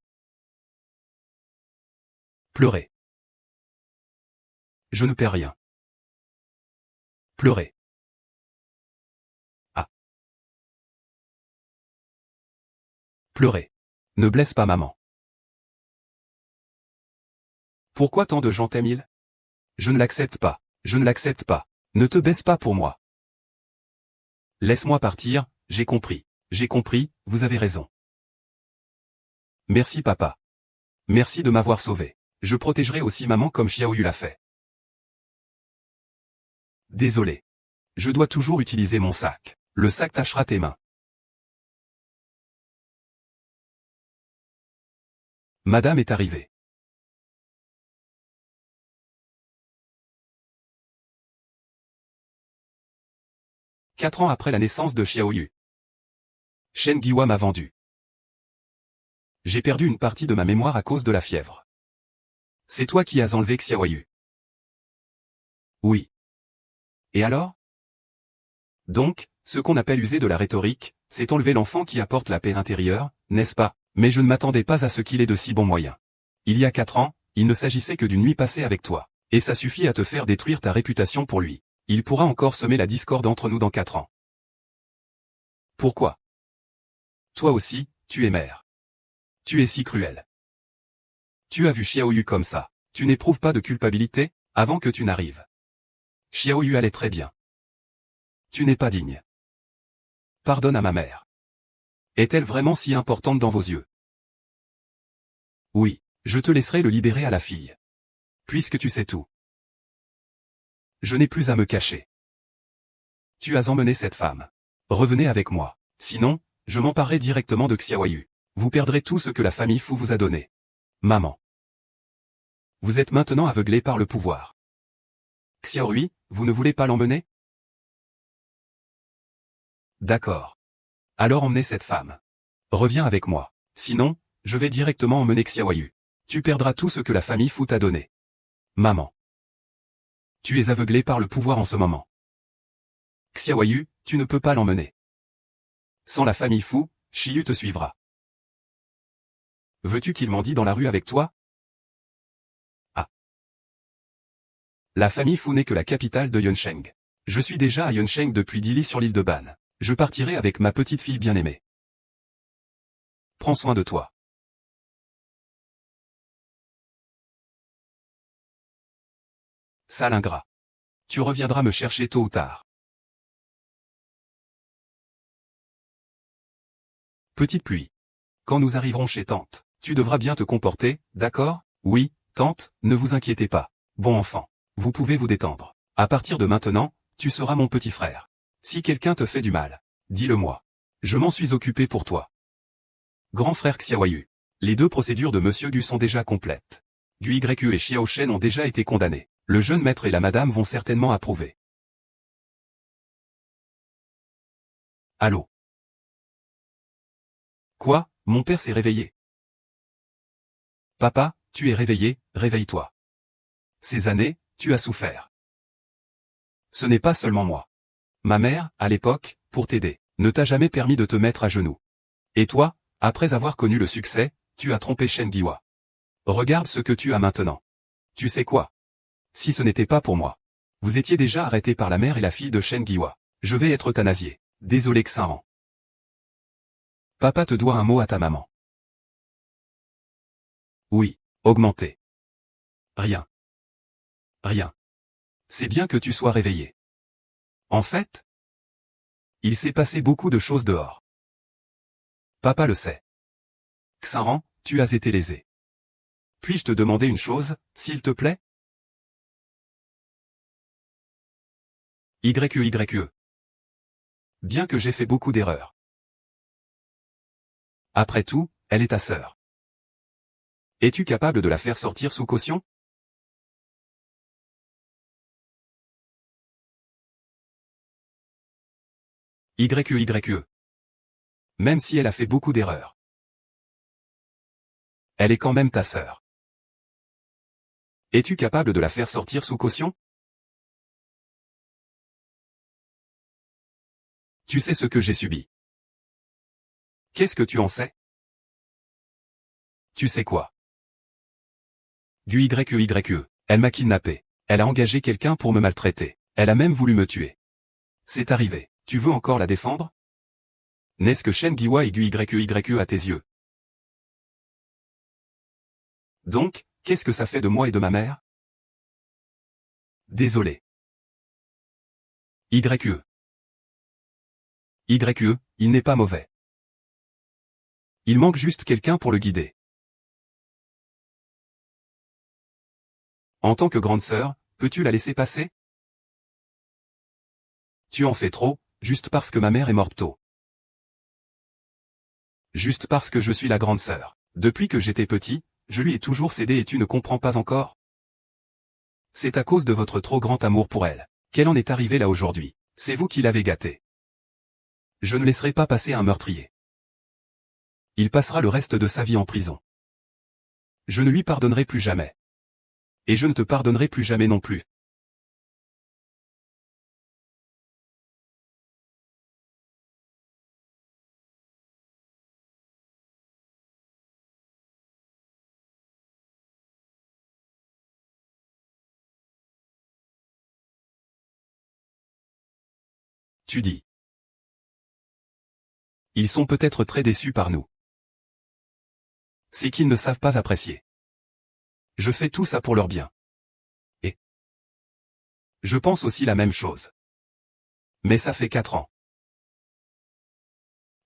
Pleurer. Je ne perds rien. Pleurer. Ah. Pleurer. Ne blesse pas maman. Pourquoi tant de gens t'aiment-ils? Je ne l'accepte pas. Je ne l'accepte pas. Ne te baisse pas pour moi. Laisse-moi partir, j'ai compris. J'ai compris, vous avez raison. Merci papa. Merci de m'avoir sauvé. Je protégerai aussi maman comme Xiaoyu l'a fait. Désolé. Je dois toujours utiliser mon sac. Le sac tachera tes mains. Madame est arrivée. 4 ans après la naissance de Xiaoyu. Shen Giwa m'a vendu. J'ai perdu une partie de ma mémoire à cause de la fièvre. C'est toi qui as enlevé Xiaoyu. Oui. Et alors? Donc, ce qu'on appelle user de la rhétorique, c'est enlever l'enfant qui apporte la paix intérieure, n'est-ce pas? Mais je ne m'attendais pas à ce qu'il ait de si bons moyens. Il y a 4 ans, il ne s'agissait que d'une nuit passée avec toi. Et ça suffit à te faire détruire ta réputation pour lui. Il pourra encore semer la discorde entre nous dans 4 ans. Pourquoi? Toi aussi, tu es mère. Tu es si cruel. Tu as vu Xiaoyu comme ça. Tu n'éprouves pas de culpabilité, avant que tu n'arrives. Xiaoyu allait très bien. Tu n'es pas digne. Pardonne à ma mère. Est-elle vraiment si importante dans vos yeux? Oui, je te laisserai le libérer à la fille. Puisque tu sais tout. Je n'ai plus à me cacher. Tu as emmené cette femme. Revenez avec moi. Sinon, je m'emparerai directement de Xiaoyu. Vous perdrez tout ce que la famille Fu vous a donné. Maman. Vous êtes maintenant aveuglé par le pouvoir. Xiaoyu, vous ne voulez pas l'emmener? D'accord. Alors emmenez cette femme. Reviens avec moi. Sinon, je vais directement emmener Xiaoyu. Tu perdras tout ce que la famille Fu t'a donné. Maman. Tu es aveuglé par le pouvoir en ce moment. Xiaoyu, tu ne peux pas l'emmener. Sans la famille Fu, Shiyu te suivra. Veux-tu qu'il mendie dans la rue avec toi? Ah. La famille Fu n'est que la capitale de Yunsheng. Je suis déjà à Yunsheng depuis Dili sur l'île de Ban. Je partirai avec ma petite fille bien-aimée. Prends soin de toi. Sale ingrat. Tu reviendras me chercher tôt ou tard. Petite pluie. Quand nous arriverons chez tante, tu devras bien te comporter, d'accord? Oui, tante, ne vous inquiétez pas. Bon enfant. Vous pouvez vous détendre. À partir de maintenant, tu seras mon petit frère. Si quelqu'un te fait du mal, dis-le-moi. Je m'en suis occupé pour toi. Grand frère Xiaoyu. Les deux procédures de Monsieur Gu sont déjà complètes. Gu YQ et Xiao Shen ont déjà été condamnés. Le jeune maître et la madame vont certainement approuver. Allô? Quoi? Mon père s'est réveillé. Papa, tu es réveillé, réveille-toi. Ces années, tu as souffert. Ce n'est pas seulement moi. Ma mère, à l'époque, pour t'aider, ne t'a jamais permis de te mettre à genoux. Et toi, après avoir connu le succès, tu as trompé Shen Giwa. Regarde ce que tu as maintenant. Tu sais quoi? Si ce n'était pas pour moi. Vous étiez déjà arrêté par la mère et la fille de Shen Giwa. Je vais être euthanasié. Désolé Xinran. Papa te doit un mot à ta maman. Oui, augmenté. Rien. Rien. C'est bien que tu sois réveillé. En fait, il s'est passé beaucoup de choses dehors. Papa le sait. Xinran, tu as été lésé. Puis-je te demander une chose, s'il te plaît? YE. Bien que j'ai fait beaucoup d'erreurs. Après tout, elle est ta sœur. Es-tu capable de la faire sortir sous caution? YE. Même si elle a fait beaucoup d'erreurs. Elle est quand même ta sœur. Es-tu capable de la faire sortir sous caution? Tu sais ce que j'ai subi. Qu'est-ce que tu en sais? Tu sais quoi? Du YE. Elle m'a kidnappé. Elle a engagé quelqu'un pour me maltraiter. Elle a même voulu me tuer. C'est arrivé. Tu veux encore la défendre? N'est-ce que Shen Giwa et Gu YE à tes yeux? Donc, qu'est-ce que ça fait de moi et de ma mère? Désolé. YE. Il n'est pas mauvais. Il manque juste quelqu'un pour le guider. En tant que grande sœur, peux-tu la laisser passer? Tu en fais trop, juste parce que ma mère est morte tôt. Juste parce que je suis la grande sœur. Depuis que j'étais petit, je lui ai toujours cédé et tu ne comprends pas encore? C'est à cause de votre trop grand amour pour elle, qu'elle en est arrivée là aujourd'hui. C'est vous qui l'avez gâtée. Je ne laisserai pas passer un meurtrier. Il passera le reste de sa vie en prison. Je ne lui pardonnerai plus jamais. Et je ne te pardonnerai plus jamais non plus. Tu dis. Ils sont peut-être très déçus par nous. C'est qu'ils ne savent pas apprécier. Je fais tout ça pour leur bien. Et je pense aussi la même chose. Mais ça fait 4 ans.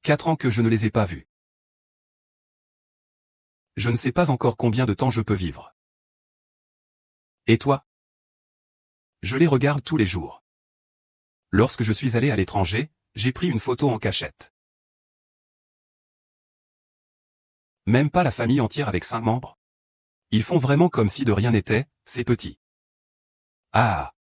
4 ans que je ne les ai pas vus. Je ne sais pas encore combien de temps je peux vivre. Et toi? Je les regarde tous les jours. Lorsque je suis allé à l'étranger, j'ai pris une photo en cachette. Même pas la famille entière avec 5 membres. Ils font vraiment comme si de rien n'était, c'est petit. Ah.